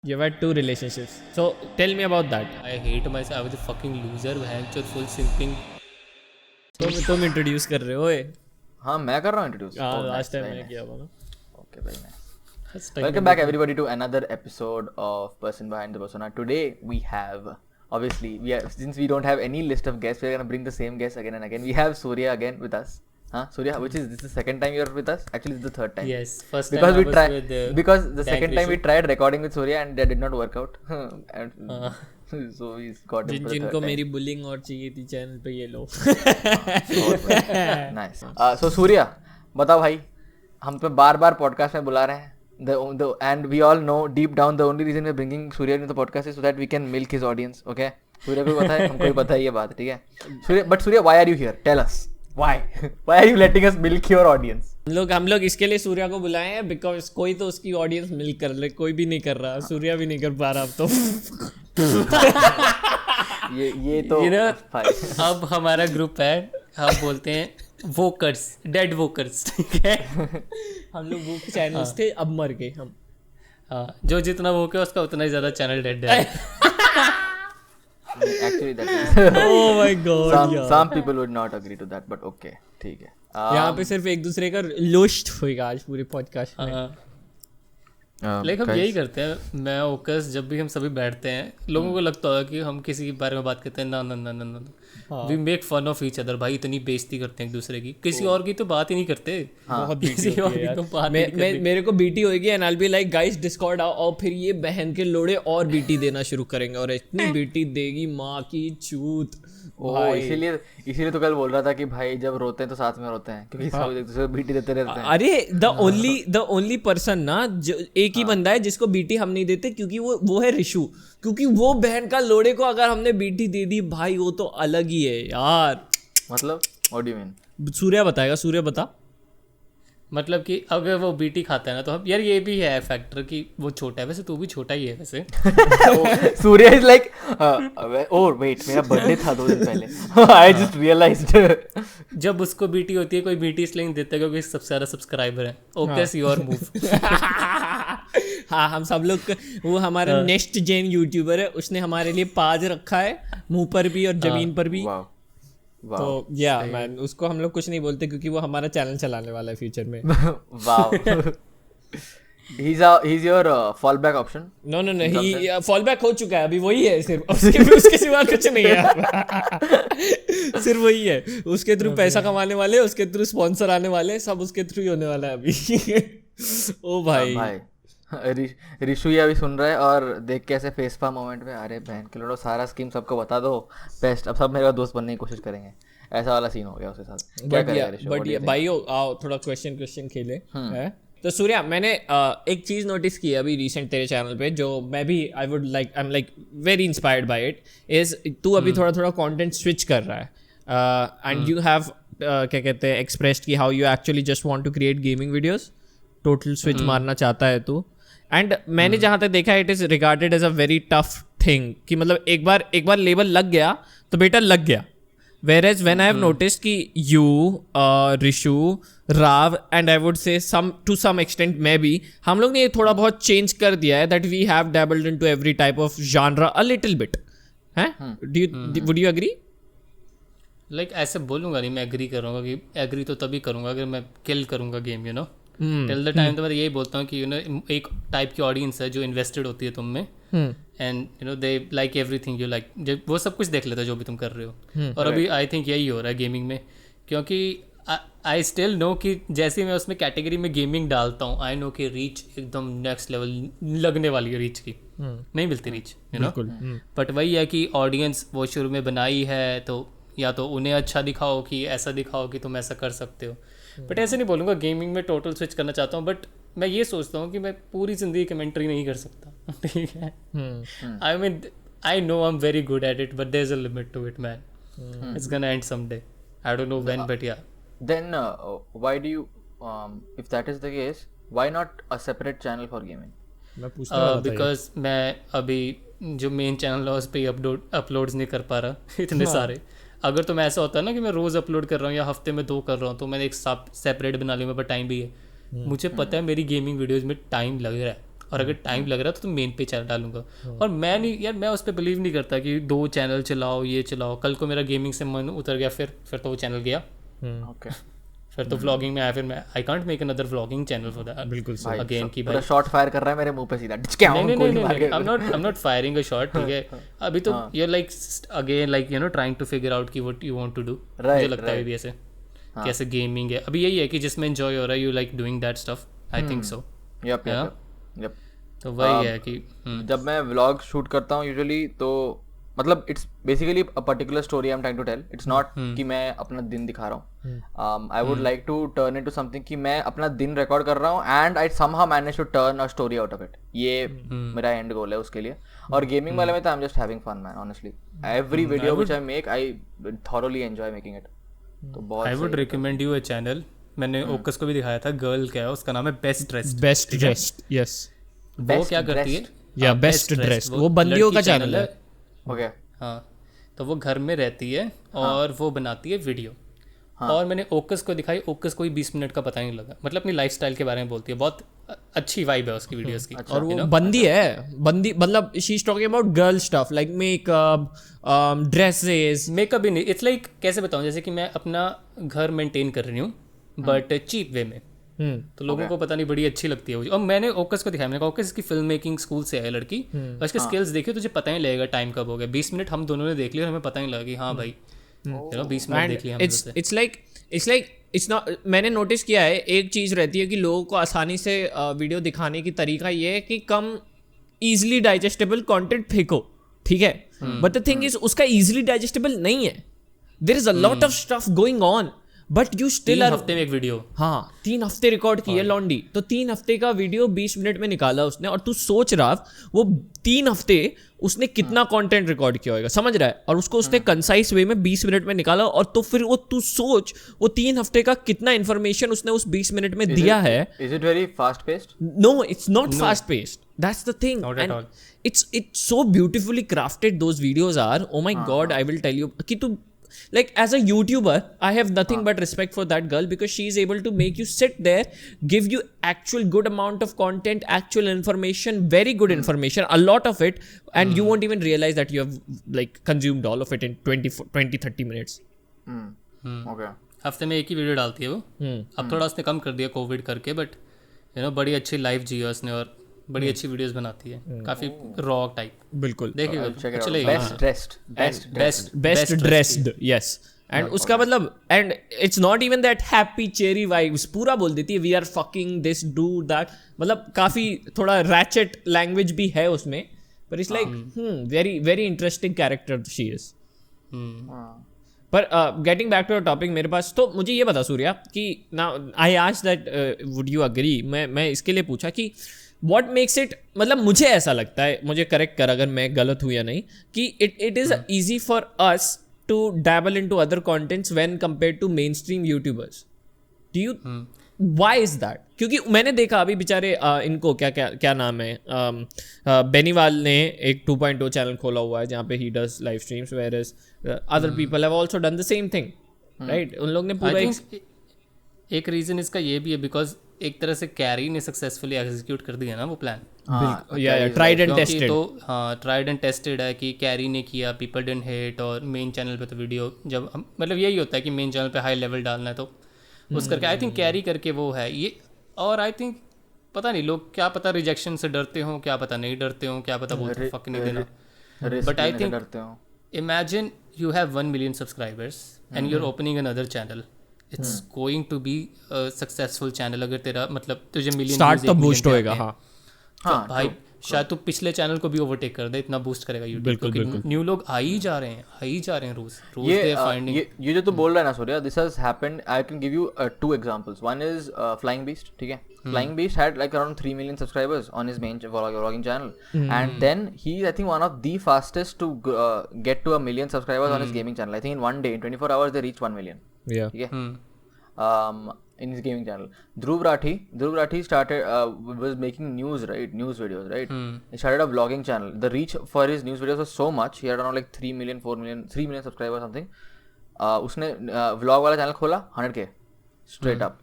You've had 2 relationships. So tell me about that. I hate myself. I was a fucking loser. बहनचोद full simping. तुम introduce कर रहे हो ओए. हाँ मैं कर रहा हूँ इंट्रोड्यूस. हाँ लास्ट टाइम मैं किया था ना. Okay, very nice. Welcome back everybody to another episode of Person Behind the Persona. Today we have, obviously, since we don't have any list of guests, we're gonna bring the same guests again and again. We have Surya again with us. Surya, this is the second time you're with us. Actually, it's the third time. Yes, first because time we I was with because the Tank second time we Rishu. tried recording with Surya and that did not work out. And so he's got him for the जिनको third मेरी bullying और चाहिए थी channel पे ये लो. time. Nice. So Surya, बताओ भाई, हम पे बार-बार पॉडकास्ट में बुला रहे हैं. And we all know deep down the only reason we're bringing Surya into the podcast is so that we can milk his audience. Okay? Surya को पता है, हमको भी पता है ये बात, ठीक है? Surya, why are you here? Tell us. Why are you letting us milk your audience? हम लोग इसके लिए सूर्या को बुलाए हैं बिकॉज कोई तो उसकी ऑडियंस मिल कर ले. कोई भी नहीं कर रहा. सूर्या भी नहीं कर पा रहा अब तो. ये तो अब हमारा ग्रुप है, हम बोलते हैं वोकर्स, डेड वोकर्स, ठीक है. हम लोग वो चैनल्स थे, अब मर गए हम. हाँ, जो जितना वोक है उसका उतना ही ज्यादा चैनल डेड है. Actually that is Oh my god. some people would not agree to that, but okay, ठीक है. यहाँ पे सिर्फ एक दूसरे का लोस्ट होएगा आज पूरे पॉडकास्ट में. लेकिन हम यही करते हैं. मैं ओकस जब भी हम सभी बैठते हैं, लोगों को लगता होगा कि हम किसी के बारे में बात करते हैं. ना we make fun of each other. भाई इतनी बेइज्जती करते हैं एक दूसरे की. किसी और की तो बात ही नहीं करते. बहुत किसी और की तो बात नहीं करते. मेरे को बीटी होएगी and I will be like guys Discord आओ, और फिर ये बहन के लोड़े और बीटी देना शुरू करेंगे और इतनी बीटी देगी माँ की चूत. इसीलिए तो कल बोल रहा था कि भाई जब रोते हैं तो साथ में रोते हैं, क्योंकि सब एक दूसरे को बीटी देते रहते हैं. अरे द ओनली पर्सन ना जो एक ही बंदा है जिसको बीटी हम नहीं देते, क्योंकि वो है ऋषु. क्योंकि वो बहन का लोड़े को अगर हमने बीटी दे दी भाई वो तो अलग ही है यार. मतलब what do you mean? Surya बताएगा. सूर्या बता. मतलब कि अगर वो बीटी खाता है ना तो हम यार, ये भी है फैक्टर कि वो छोटा है. वैसे तू भी छोटा ही है वैसे. Surya is like oh wait, मेरा बर्थडे था 2 दिन पहले. I just realised. जब उसको बीटी होती है, कोई बीटी इसलिए नहीं देता क्योंकि सबसे ज्यादा सब्सक्राइबर है. Okay your move. हाँ हम सब लोग, वो हमारा नेक्स्ट जेन यूट्यूबर है, उसने हमारे लिए पाज रखा है मुंह पर भी और जमीन पर भी. तो या मैन उसको हम लोग कुछ नहीं बोलते क्योंकि वो हमारा चैनल चलाने वाला है फ्यूचर में. Wow. he's your fallback option. No, he fall back हो चुका है अभी. वही है सिर्फ, उसके सिवा कुछ नहीं है. सिर्फ वही है. उसके थ्रू पैसा कमाने वाले, उसके थ्रू स्पॉन्सर आने वाले, सब उसके थ्रू ही होने वाला है अभी. ओ भाई ऋषु ये अभी सुन रहा है और देख के ऐसे फेस पाम मोमेंट में, अरे बहन के लोड़ो सारा स्कीम सबको बता दो, बेस्ट, अब सब मेरा दोस्त बनने की कोशिश करेंगे. ऐसा वाला सीन हो गया उसके साथ. क्या करेगा ऋषु? बट भाइयों आओ थोड़ा क्वेश्चन खेले. तो सूर्या, मैंने एक चीज़ नोटिस की है अभी रिसेंट तेरे चैनल पे, जो मैं भी I am like very inspired by it, is तू अभी थोड़ा कंटेंट स्विच कर रहा है एंड यू हैव क्या कहते हैं एक्सप्रेस्ड कि how you actually just want to create gaming videos. Total switch मारना चाहता है तू. एंड मैंने जहाँ तक देखा it is regarded as a very tough thing कि मतलब एक बार लेबल लग गया तो बेटा लग गया. Whereas when I have noticed कि you, Rishu, Rao and I would say to some extent मैं भी, हम लोग ने ये थोड़ा बहुत चेंज कर दिया है that we have dabbled into every type of genre a little bit. हैं? Would you agree? लाइक ऐसे बोलूँगा नहीं, मैं एग्री करूँगा कि एग्री तो तभी करूँगा अगर मैं किल करूँगा game, you know. Till the time तो मैं यही बोलता हूँ कि यू नो एक टाइप की ऑडियंस है जो इन्वेस्टेड होती है तुम में, and you know they like everything you like. जब वो सब कुछ देख लेता है जो भी तुम कर रहे हो. और अभी आई थिंक यही हो रहा है गेमिंग में, क्योंकि आई स्टिल नो कि जैसे मैं उसमें कैटेगरी में गेमिंग डालता हूँ, आई नो कि रीच एकदम नेक्स्ट लेवल लगने वाली है. रीच की नहीं मिलती रीच, यू नो. बट वही है कि ऑडियंस वो शुरू में बनाई है, तो या तो उन्हें अच्छा दिखाओ कि ऐसा दिखाओ कि तुम ऐसा कर सकते हो. बट ऐसे नहीं बोलूँगा गेमिंग में टोटल स्विच करना चाहता हूँ. बट मैं ये सोचता हूँ कि मैं पूरी ज़िंदगी कमेंट्री नहीं कर सकता. ठीक है. I mean I know I am very good at it, but there is a limit to it man. It's gonna end someday. I don't know when, but yeah. Then why do you if that is the case, why not a separate channel for gaming? मैं पूछता हूँ because मैं अभी जो main channel है उस पर uploads नहीं कर पा रहा इतने सारे. अगर तो मैं ऐसा होता है ना कि मैं रोज़ अपलोड कर रहा हूँ या हफ्ते में 2 कर रहा हूँ, तो मैंने एक सेपरेट बना लिया. मेरे पास टाइम भी है. मुझे पता है मेरी गेमिंग वीडियोज़ में टाइम लग रहा है और अगर टाइम लग रहा है तो मेन पे चैनल डालूंगा। और मैं नहीं यार, मैं उस पर बिलीव नहीं करता कि 2 चैनल चलाओ, ये चलाओ। कल को मेरा गेमिंग से मन उतर गया, फिर तो वो चैनल गया। ओके, फिर तो व्लॉगिंग में आया, फिर मैं I can't make another vlogging channel for that. बिल्कुल सही। अगेन की पूरा भाई शॉट फायर कर रहा है मेरे मुंह पे सीधा, क्या नहीं, I am not firing a shot, ठीक है। अभी तो you like again like you know trying to figure out कि what you want to do. मुझे लगता है भी ऐसे कैसे गेमिंग है अभी यही है कि जिसमें एंजॉय हो रहा है, you like doing that stuff, I think so. Yup. तो वही है कि जब मैं व्लॉग शूट करता हूँ यूजुअली, तो मतलब it's basically a particular story I am trying to tell. It's not कि मैं अपना दिन दिखा रहा हूँ। I would like to turn into something कि मैं अपना दिन रिकॉर्ड कर रहा हूँ and I somehow manage to turn a story out of it. ये मेरा एंड गोल है उसके लिए। और गेमिंग वाले में तो I am just having fun man, honestly. Every video which I make, I thoroughly enjoy making it. तो बहुत I would recommend you a channel, मैंने ओकस को भी दिखाया था, गर्ल क्या है उसका नाम है बेस्ट ड्रेस्ड। यस, वो क्या करती है या बेस्ट ड्रेस्ड, वो बंदियों का चैनल है। ओके, हाँ, तो वो घर में रहती है और वो बनाती है वीडियो। और मैंने ओकस को दिखाई, ओकस को ही 20 मिनट का पता नहीं लगा, मतलब अपनी लाइफस्टाइल के बारे में बोलती है, बहुत अच्छी वाइब है उसकी वीडियोस की। और वो बंदी है, बंदी मतलब she is talking about girl stuff like makeup, dresses. Makeup भी नहीं, इट्स लाइक कैसे बताऊं, जैसे कि मैं अपना घर मेंटेन कर रही हूँ बट चीप वे में। तो लोगों को पता नहीं बड़ी अच्छी लगती है वो। और मैंने ओकस को दिखाया, मैंने कहा ओकस की फिल्म मेकिंग स्कूल से है लड़की, और इसके स्किल्स देखिए तुझे पता ही लगेगा टाइम कब हो गया। 20 मिनट हम दोनों ने देख लिया और हमें पता नहीं लगा कि हाँ भाई 20 मिनट देख लिया हमने। इट्स नॉट, मैंने नोटिस किया है एक चीज़ रहती है कि लोगों को आसानी से वीडियो दिखाने की तरीका ये है कि कम ईजिली डाइजेस्टेबल कंटेंट फेंको, ठीक है। बट द थिंग इज उसका ईजिली डाइजेस्टेबल नहीं है। There is a lot of stuff going on but you still are. हफ्ते में एक वीडियो, हाँ 3 हफ्ते रिकॉर्ड किए लॉन्डी, तो 3 हफ्ते का वीडियो 20 मिनट में निकाला उसने। और तू सोच रहा वो 3 हफ्ते उसने कितना कंटेंट रिकॉर्ड किया होगा, समझ रहा है। और उसको उसने कंसाइज वे में 20 मिनट में निकाला। और तो फिर वो तू सोच वो 3 हफ्ते का कितना इन्फॉर्मेशन उसने उस 20 मिनट में दिया है। Is it very fast paced? No, it's not fast paced, that's the thing. And it's so beautifully crafted those videos are. Oh my god, I will tell you कि तू like as a YouTuber, I have nothing but respect for that girl because she is able to make you sit there, give you actual good amount of content, actual information, very good information, a lot of it, and you won't even realize that you have like consumed all of it in 20-30 minutes. Okay. हफ्ते में एक ही video डालती है वो। अब थोड़ा उसने कम कर दिया कोविड करके, बट यू नो बड़ी अच्छी लाइफ जी है उसने और बड़ी अच्छी वीडियोस बनाती है, काफी रॉ टाइप। बिल्कुल, देखिए बेस्ट ड्रेस्ड, यस। एंड उसका मतलब, and it's not even that happy cherry vibes, पूरा बोल देती है we are fucking this do that, मतलब काफी थोड़ा रैचेट लैंग्वेज भी है उसमें, पर it's like very very interesting character she is. पर getting back to the topic, मेरे पास तो मुझे ये बता सूर्या कि ना I asked that would you agree, मैं इसके लिए पूछा कि व्हाट मेक्स इट, मतलब मुझे ऐसा लगता है, मुझे करेक्ट कर अगर मैं गलत हूँ या नहीं, कि it is easy for us to dabble into other contents when compared to mainstream YouTubers. Do you, why is that? क्योंकि मैंने देखा अभी बेचारे इनको क्या नाम है, बेनीवाल ने एक 2.0 चैनल खोला हुआ है जहाँ पे he does live streams, where is other people have also done the same thing, right? उन लोग ने पूरा एक रीजन इसका ये भी है बिकॉज एक तरह से कैरी ने सक्सेसफुली एग्जीक्यूट कर दिया ना वो प्लान। Tried and tested. तो हाँ, ट्राइड एंड टेस्टेड है कि कैरी ने किया, पीपल डिडंट हेट। और मेन चैनल पे तो वीडियो जब मतलब यही होता है कि मेन चैनल पे हाई लेवल डालना है, तो उस करके आई थिंक कैरी करके वो है ये। और आई थिंक पता नहीं लोग क्या पता रिजेक्शन से डरते हो, क्या पता नहीं डरते हो, क्या पता बोलते फक नहीं देना, but I think imagine you have 1 million subscribers and you are opening another channel, it's going to be successful channel. अगर तेरा मतलब तुझे मिलियन स्टार्ट तो बूस्ट होएगा। हाँ भाई, शायद तू पिछले चैनल को भी ओवरटेक कर दे, इतना बूस्ट करेगा यूट्यूब, क्योंकि न्यू लोग आ ही जा रहे हैं रोज दे आर फाइंडिंग। ये जो तू बोल रहा है ना Surya, this has happened. I can give you 2 examples. One is Flying Beast, ठीक है। Flying Beast had like around 3 million subscribers on his main vlogging channel, and then he I think one of the fastest to get to 1 million subscribers on his gaming channel. I think in one day, in 24 hours they reach 1 million, ठीक है, in his gaming channel. Dhruv Rathi started was making news videos, right? He started a vlogging channel. The reach for his news videos was so much. He had around like 3 million subscribers something. उसने vlog वाला channel खोला, 100K straight up.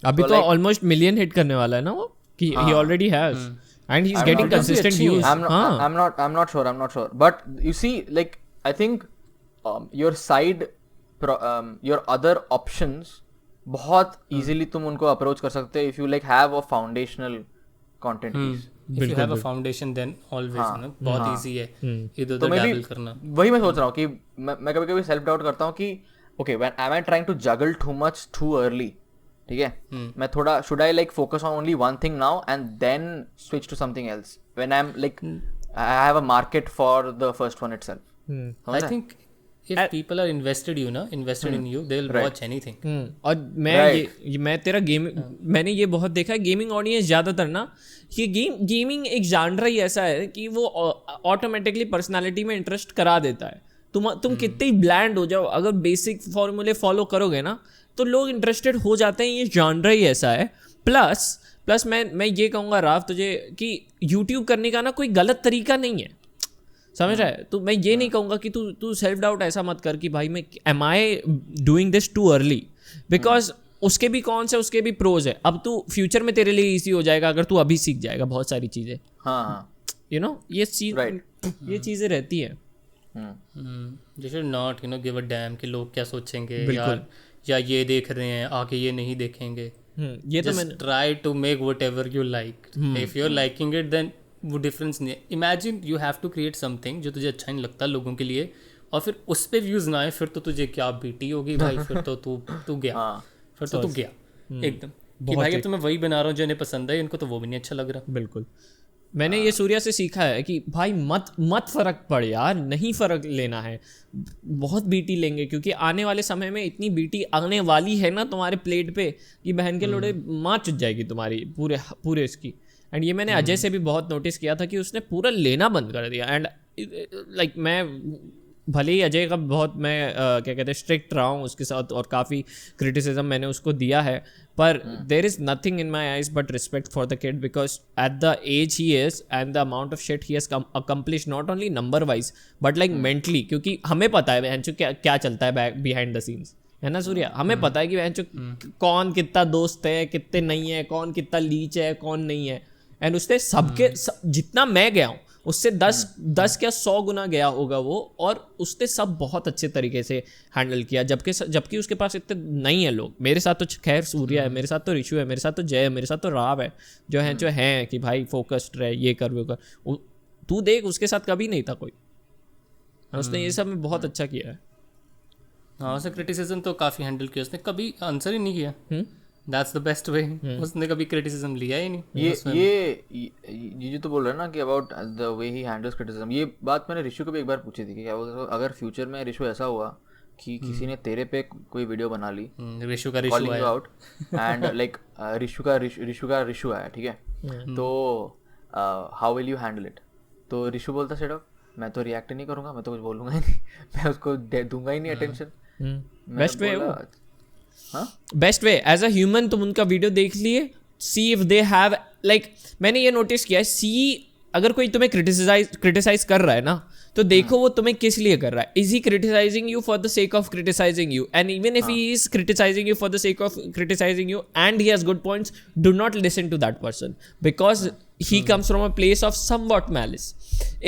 अभी तो almost million hit करने वाला है ना वो, कि he already has, and he's getting not- consistent views. I'm not sure. But you see, like, I think your side, your other options बहुत easily तुम उनको approach कर सकते हो if you like have a foundational content piece. If you have a foundation then always ना बहुत easy है इधर उधर dabble करना. वही मैं सोच रहा हूँ कि मैं कभी कभी सेल्फ डाउट करता हूँ कि okay, when am I trying to juggle too much too early? ठीक है, मैं थोड़ा should I like focus on only one thing now and then switch to something else when I'm like I have a market for the first one itself. I think if people are invested in you they'll watch anything. और मैं तेरा मैंने ये बहुत देखा है, gaming audience ज़्यादातर ना, ये गेमिंग एक जानरा ही ऐसा है कि वो ऑटोमेटिकली पर्सनालिटी में इंटरेस्ट करा देता है. तुम कितने ही ब्लैंड हो जाओ, अगर बेसिक फॉर्मूले फॉलो करोगे ना तो लोग इंटरेस्टेड हो जाते हैं. ये जानरा ही ऐसा है. प्लस मैं ये कहूँगा राव तुझे कि यूट्यूब करने का ना कोई गलत तरीका नहीं है, समझ रहा है. तो मैं ये नहीं कहूँगा कि तू सेल्फ डाउट ऐसा मत कर कि भाई मैं am I doing this too early, because उसके भी कॉन्स है, उसके भी प्रोज है. अब तू फ्यूचर में तेरे लिए ईजी हो जाएगा अगर तू अभी सीख जाएगा बहुत सारी चीज़ें. यू नो ये चीज़ें रहती है. You should not give a damn कि लोग क्या सोचेंगे यार, या ये देख रहे हैं आके ये नहीं देखेंगे. ये तो मैंने try to make whatever you like. If you are liking it then वो डिफरेंस नहीं है. Imagine you have to create something जो तुझे अच्छा नहीं लगता लोगों के लिए, और फिर उस पर व्यूज ना आए, फिर तो तुझे क्या बीटी होगी भाई. फिर तो तू गया, फिर तो तू गया एकदम कि भाई अब तो मैं वही बना रहा हूँ जो इन्हें पसंद है, इनको तो वो भी नहीं अच्छा लग रहा. बिल्कुल. मैंने ये सूर्या से सीखा है कि भाई मत फ़र्क पड़ यार, नहीं फ़र्क लेना है. बहुत बीटी लेंगे क्योंकि आने वाले समय में इतनी बीटी आने वाली है ना तुम्हारे प्लेट पे कि बहन के लोड़े माँ चुट जाएगी तुम्हारी पूरे इसकी. एंड ये मैंने अजय से भी बहुत नोटिस किया था कि उसने पूरा लेना बंद कर दिया. एंड लाइक मैं भले ही अजय का बहुत मैं क्या कहते हैं स्ट्रिक्ट रहा हूँ उसके साथ और काफ़ी क्रिटिसिज्म मैंने उसको दिया है, पर there is nothing in my eyes but respect for the kid, because at the age he is and the amount of shit he has accomplish not only number wise but like mentally. क्योंकि हमें पता है बहन क्या चलता है behind the scenes, है ना सूर्या. हमें पता है कि बहन कौन कितना दोस्त है, कितने नहीं है, कौन कितना लीच है, कौन नहीं है. एंड उसने सबके जितना मैं गया हूँ उससे 10 क्या 100 गुना गया होगा वो, और उसने सब बहुत अच्छे तरीके से हैंडल किया. जबकि उसके पास इतने नहीं है लोग. मेरे साथ तो खैर सूर्या है, मेरे साथ तो ऋषु है, मेरे साथ तो जय है, मेरे साथ तो राव है, जो हैं कि भाई फोकस्ड रहे, ये कर वो कर. तू देख उसके साथ कभी नहीं था कोई, उसने ये सब में बहुत अच्छा किया है. हाँ, उसे क्रिटिसिज्म तो काफ़ी हैंडल किया, उसने कभी आंसर ही नहीं किया. That's the best way. उसने कभी क्रिटिसिज्म लिया ही नहीं. ये जो तो बोल रहा है ना कि about the way he handles criticism, ये बात मैंने ऋषु को भी एक बार पूछी थी कि क्या अगर फ्यूचर में ऋषु ऐसा हुआ कि किसी ने तेरे पे कोई वीडियो बना ली, ऋषु का ऋषु आया आउट एंड लाइक ऋषु का ऋषु आया, ठीक है, तो how will you handle it. तो ऋषु बोलता सेट ऑफ मैं तो रिएक्ट नहीं करूंगा, मैं तो कुछ बोलूंगा ही नहीं, मैं उसको दूंगा ही नहीं attention. Best way as a human तुम उनका वीडियो देख लिए, see if they have like, मैंने ये नोटिस किया है, सी अगर कोई तुम्हें क्रिटिसाइज कर रहा है ना तो देखो वो तुम्हें किस लिए कर रहा है. Is he criticising you for the sake of criticising you, and even if he is criticising you for the sake of criticising you and he has good points, do not listen to that person because he comes from a place of somewhat malice.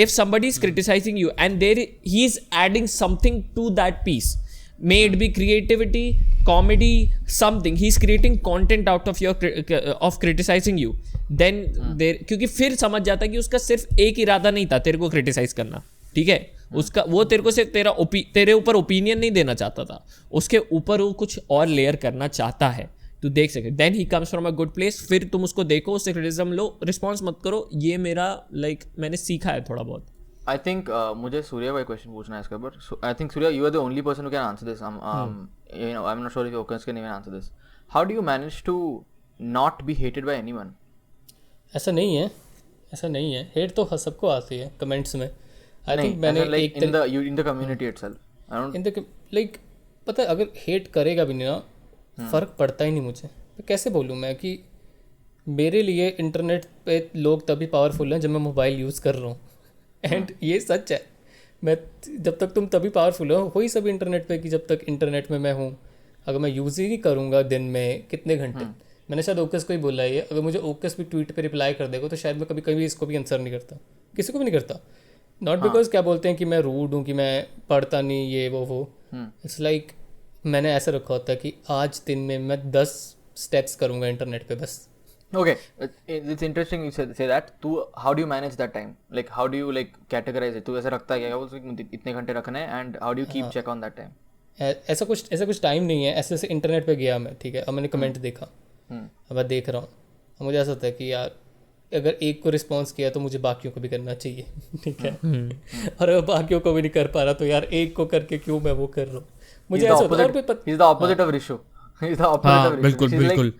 If somebody is criticizing you and he is adding something to that piece, may it be creativity, comedy, something, he is creating content out of of criticizing you, then क्योंकि फिर समझ जाता है कि उसका सिर्फ एक इरादा नहीं था तेरे को क्रिटिसाइज करना, ठीक है. उसका वो तेरे को सिर्फ तेरे ऊपर ओपिनियन नहीं देना चाहता था, उसके ऊपर वो कुछ और लेयर करना चाहता है, तू देख सके. Then he comes from a good place, फिर तुम उसको देखो, उससे क्रिटिसिज्म लो, रिस्पॉन्स मत करो. ये मेरा मैंने सीखा है थोड़ा बहुत. आई थिंक मुझे सूर्या का क्वेश्चन पूछना है इसके ऊपर. I think Surya you are the only person who can answer this. I am not sure if Okens can even answer this. How do you manage to not be hated by anyone? ऐसा नहीं है. Hate तो सबको आती है comments में. I think मैंने like in the community itself, I don't in the like, पता है अगर हेट करेगा भी नहीं ना, फ़र्क पड़ता ही नहीं मुझे. तो कैसे बोलूँ मैं कि मेरे लिए इंटरनेट पे लोग तभी पावरफुल हैं जब मैं मोबाइल यूज़ कर रहा हूँ. एंड ये सच है. मैं जब तक तुम तभी पावरफुल हो वही सब इंटरनेट पे कि जब तक इंटरनेट में मैं हूँ. अगर मैं यूज़ ही नहीं करूँगा दिन में कितने घंटे, मैंने शायद ओकस को ही बोला है ये, अगर मुझे ओकस भी ट्वीट पे रिप्लाई कर देगा तो शायद मैं कभी कभी इसको भी आंसर नहीं करता, किसी को भी नहीं करता, नॉट बिकॉज क्या बोलते हैं कि मैं रूड हूँ, कि मैं पढ़ता नहीं ये वो इट्स लाइक मैंने ऐसा रखा होता है कि आज दिन में मैं 10 स्टेप्स करूँगा इंटरनेट पे बस. Okay, it's interesting you say that. तू how do you manage that time? Like how do you like categorize it? तू ऐसा रखता है क्या वो इतने घंटे रखने हैं and how do you keep check on that time? ऐसा कुछ टाइम नहीं है. ऐसे इंटरनेट पे गया मैं, ठीक है, अब मैंने कमेंट देखा, अब मैं देख रहा हूँ, अब मुझे ऐसा होता है कि यार अगर एक को रिस्पॉन्स किया तो मुझे बाकियों को भी करना चाहिए, ठीक है, और अगर बाकियों को भी नहीं कर पा रहा तो यार एक को करके क्यों मैं वो कर रहा हूँ. मुझे ऐसा होता है. He's the opposite of Rishu. He's the opposite of Rishu. बिल्कुल.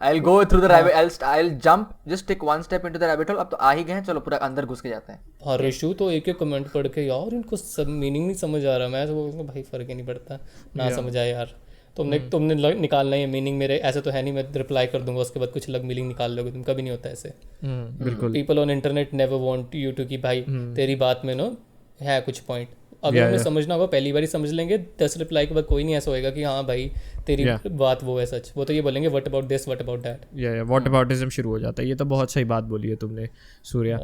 I'll go through the rabbit. I'll jump. Just take one step into the rabbit hole. अब तो आ ही गए हैं, चलो पूरा अंदर घुस के जाते हैं. हाँ, रिशु तो एक कमेंट पढ़ के यार इनको सब मीनिंग नहीं समझ आ रहा. मैं तो बोलूँगा भाई फर्क ही नहीं पड़ता, ना समझ आए यार, तुमने निकालना है मीनिंग. मेरे ऐसे तो है नहीं मैं रिप्लाई कर दूंगा उसके बाद कुछ अलग मीनिंग निकाल लोगे तुम, कभी नहीं होता ऐसे. बिल्कुल. People on internet never want you to कि भाई तेरी बात में है कुछ पॉइंट. अगर हमें समझना होगा पहली बार ही समझ लेंगे, 10 रिप्लाई के बाद कोई नहीं ऐसा होएगा कि हाँ भाई तेरी बात वो है सच. वो तो ये बोलेंगे what about this, what about that. Whataboutism शुरू हो जाता है. ये तो बहुत सही बात बोली है तुमने सूर्या.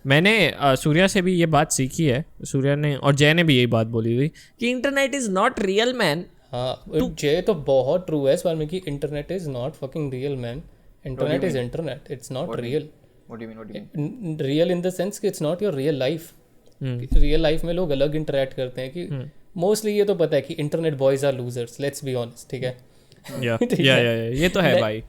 मैंने सूर्या से भी ये बात सीखी है, सूर्या ने और जय ने भी यही बात बोली हुई कि internet is not real man. हाँ, जय तो बहुत ट्रू है इस बार में कि internet is not fucking real man. Internet is internet, it's not real. What do you mean? Real in the sense कि it's not your real life. Real life में लोग अलग इंटरेक्ट करते हैं कि मोस्टली ये तो पता है कि internet boys are losers, let's be honest, ठीक है. ये तो है भाई.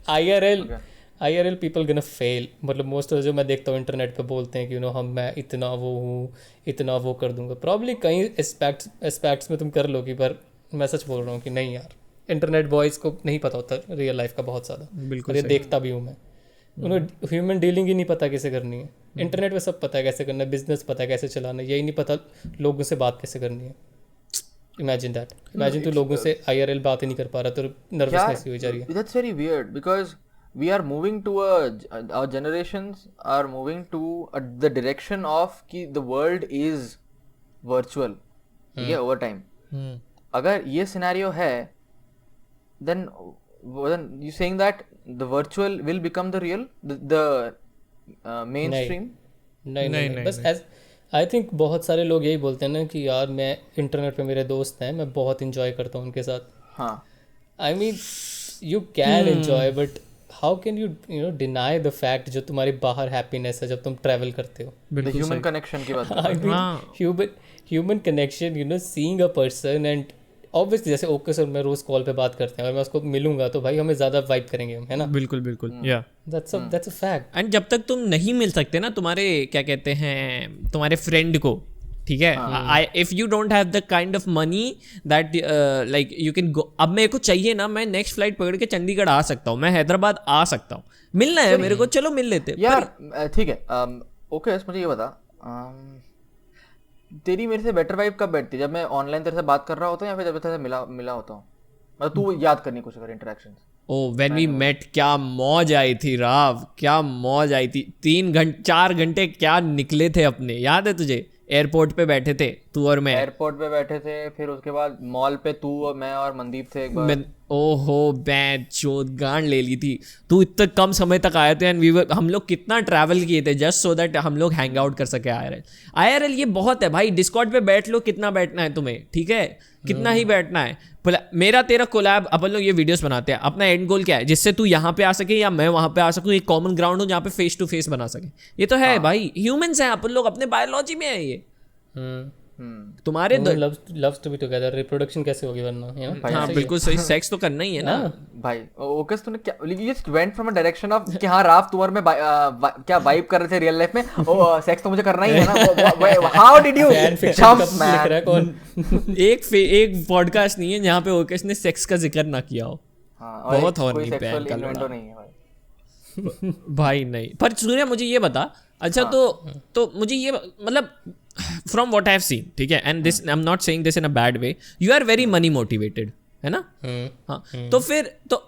IRL people gonna fail. मतलब मोस्ट ऑफ जो मैं देखता हूँ इंटरनेट पे बोलते हैं कि मैं इतना वो हूँ, इतना वो कर दूंगा. प्रॉब्ली कई एस्पेक्ट्स में तुम कर लोगी, पर मैं सच बोल रहा हूँ कि नहीं यार, इंटरनेट बॉयज को नहीं पता होता रियल लाइफ का बहुत ज़्यादा. बिल्कुल. ये देखता भी हूँ मैं, उन्हें ह्यूमन डीलिंग ही नहीं पता कैसे करनी है. इंटरनेट पे सब पता है कैसे करना है, बिजनेस पता है कैसे चलाना है, यही नहीं पता लोगों से बात कैसे करनी है. Imagine that. इमेजिन तू लोगों से IRL बात ही नहीं कर पा रहा तो नर्वसनेस हो जा रही है. That's very weird because we are moving to our generations are moving to the direction of कि the world is virtual. ठीक है, over time. अगर ये सिनेरियो है then you saying that the virtual will become the real, the mainstream? नहीं. बस I think बहुत सारे लोग यही बोलते हैं ना कि यार मैं इंटरनेट पे मेरे दोस्त हैं, मैं बहुत इंजॉय करता हूँ उनके साथ. हाँ, I mean you can enjoy, but how can you deny the fact जो तुम्हारी बाहर हैप्पीनेस है जब तुम ट्रैवल करते हो. ह्यूमन कनेक्शन की बात. I mean human connection, seeing a person. And obviously जैसे ओके सर मैं रोज कॉल पे बात करते हैं और मैं उसको मिलूंगा तो भाई हमें ज्यादा वाइब करेंगे हम, है ना. बिल्कुल. या दैट्स अ फैक्ट. एंड जब तक तुम नहीं मिल सकते ना तुम्हारे क्या कहते हैं तुम्हारे फ्रेंड को, ठीक है, if you don't have the kind of money that like you can go. अब मेरे को चाहिए ना, मैं नेक्स्ट फ्लाइट पकड़ के चंडीगढ़ आ सकता हूँ, मैं हैदराबाद आ सकता हूँ, मिलना है मेरे को, चलो मिल लेते यार. ठीक है, ओके मुझे ये बता, तेरी मेरे से बेटर वाइब कब बैठती है? जब मैं ऑनलाइन तेरे से बात कर रहा होता हूँ या फिर जब तेरे से मिला होता हूँ? मतलब तू याद करनी कुछ अगर interactions. Oh when we met, क्या मौज आई थी राव, क्या मौज आई थी. 4 घंटे क्या निकले थे अपने, याद है तुझे? एयरपोर्ट पे बैठे थे तू और मैं. एयरपोर्ट पे बैठे थे, फिर उसके बाद मॉल पे तू और मैं और मनदीप थे एक बार. ओहो बैड चोद गांड ले ली थी. तू इतने कम समय तक आए थे एंड हम लोग कितना ट्रैवल किए थे जस्ट सो दैट हम लोग हैंग आउट कर सके. IRL ये बहुत है भाई. डिस्कॉर्ड पे बैठ लो, कितना बैठना है तुम्हें, ठीक है, कितना ही बैठना है. मेरा तेरा कोलैब, अपन लोग ये वीडियोस बनाते हैं, अपना एंड गोल क्या है? जिससे तू यहाँ पे आ सके या मैं वहाँ पे आ सकूँ, एक कॉमन ग्राउंड हो जहाँ पे फेस टू फेस बना सके. ये तो है भाई, ह्यूमंस हैं अपन लोग, अपने बायोलॉजी में है ये. तुम्हारे loves to be together. Reproduction कैसे होगी वरना? हाँ बिल्कुल सही, सेक्स तो करना ही है ना भाई. ओके तूने क्या, you just went from a direction of कि हाँ राफ तुम और मैं क्या वाइब कर रहे थे रियल लाइफ में. सेक्स तो मुझे करना ही है ना. How did you jump man? एक पॉडकास्ट नहीं है जहाँ पे ओकेश ने सेक्स का जिक्र ना किया हो. बहुत हॉर्नी पैन का लड़ा नहीं है भाई. नहीं, पर सूर्या मुझे ये बता. अच्छा तो मुझे ये मतलब from what I have seen, ठीक है, and this I'm not saying this in a bad way, you are very money motivated, है ना. हाँ, तो फिर तो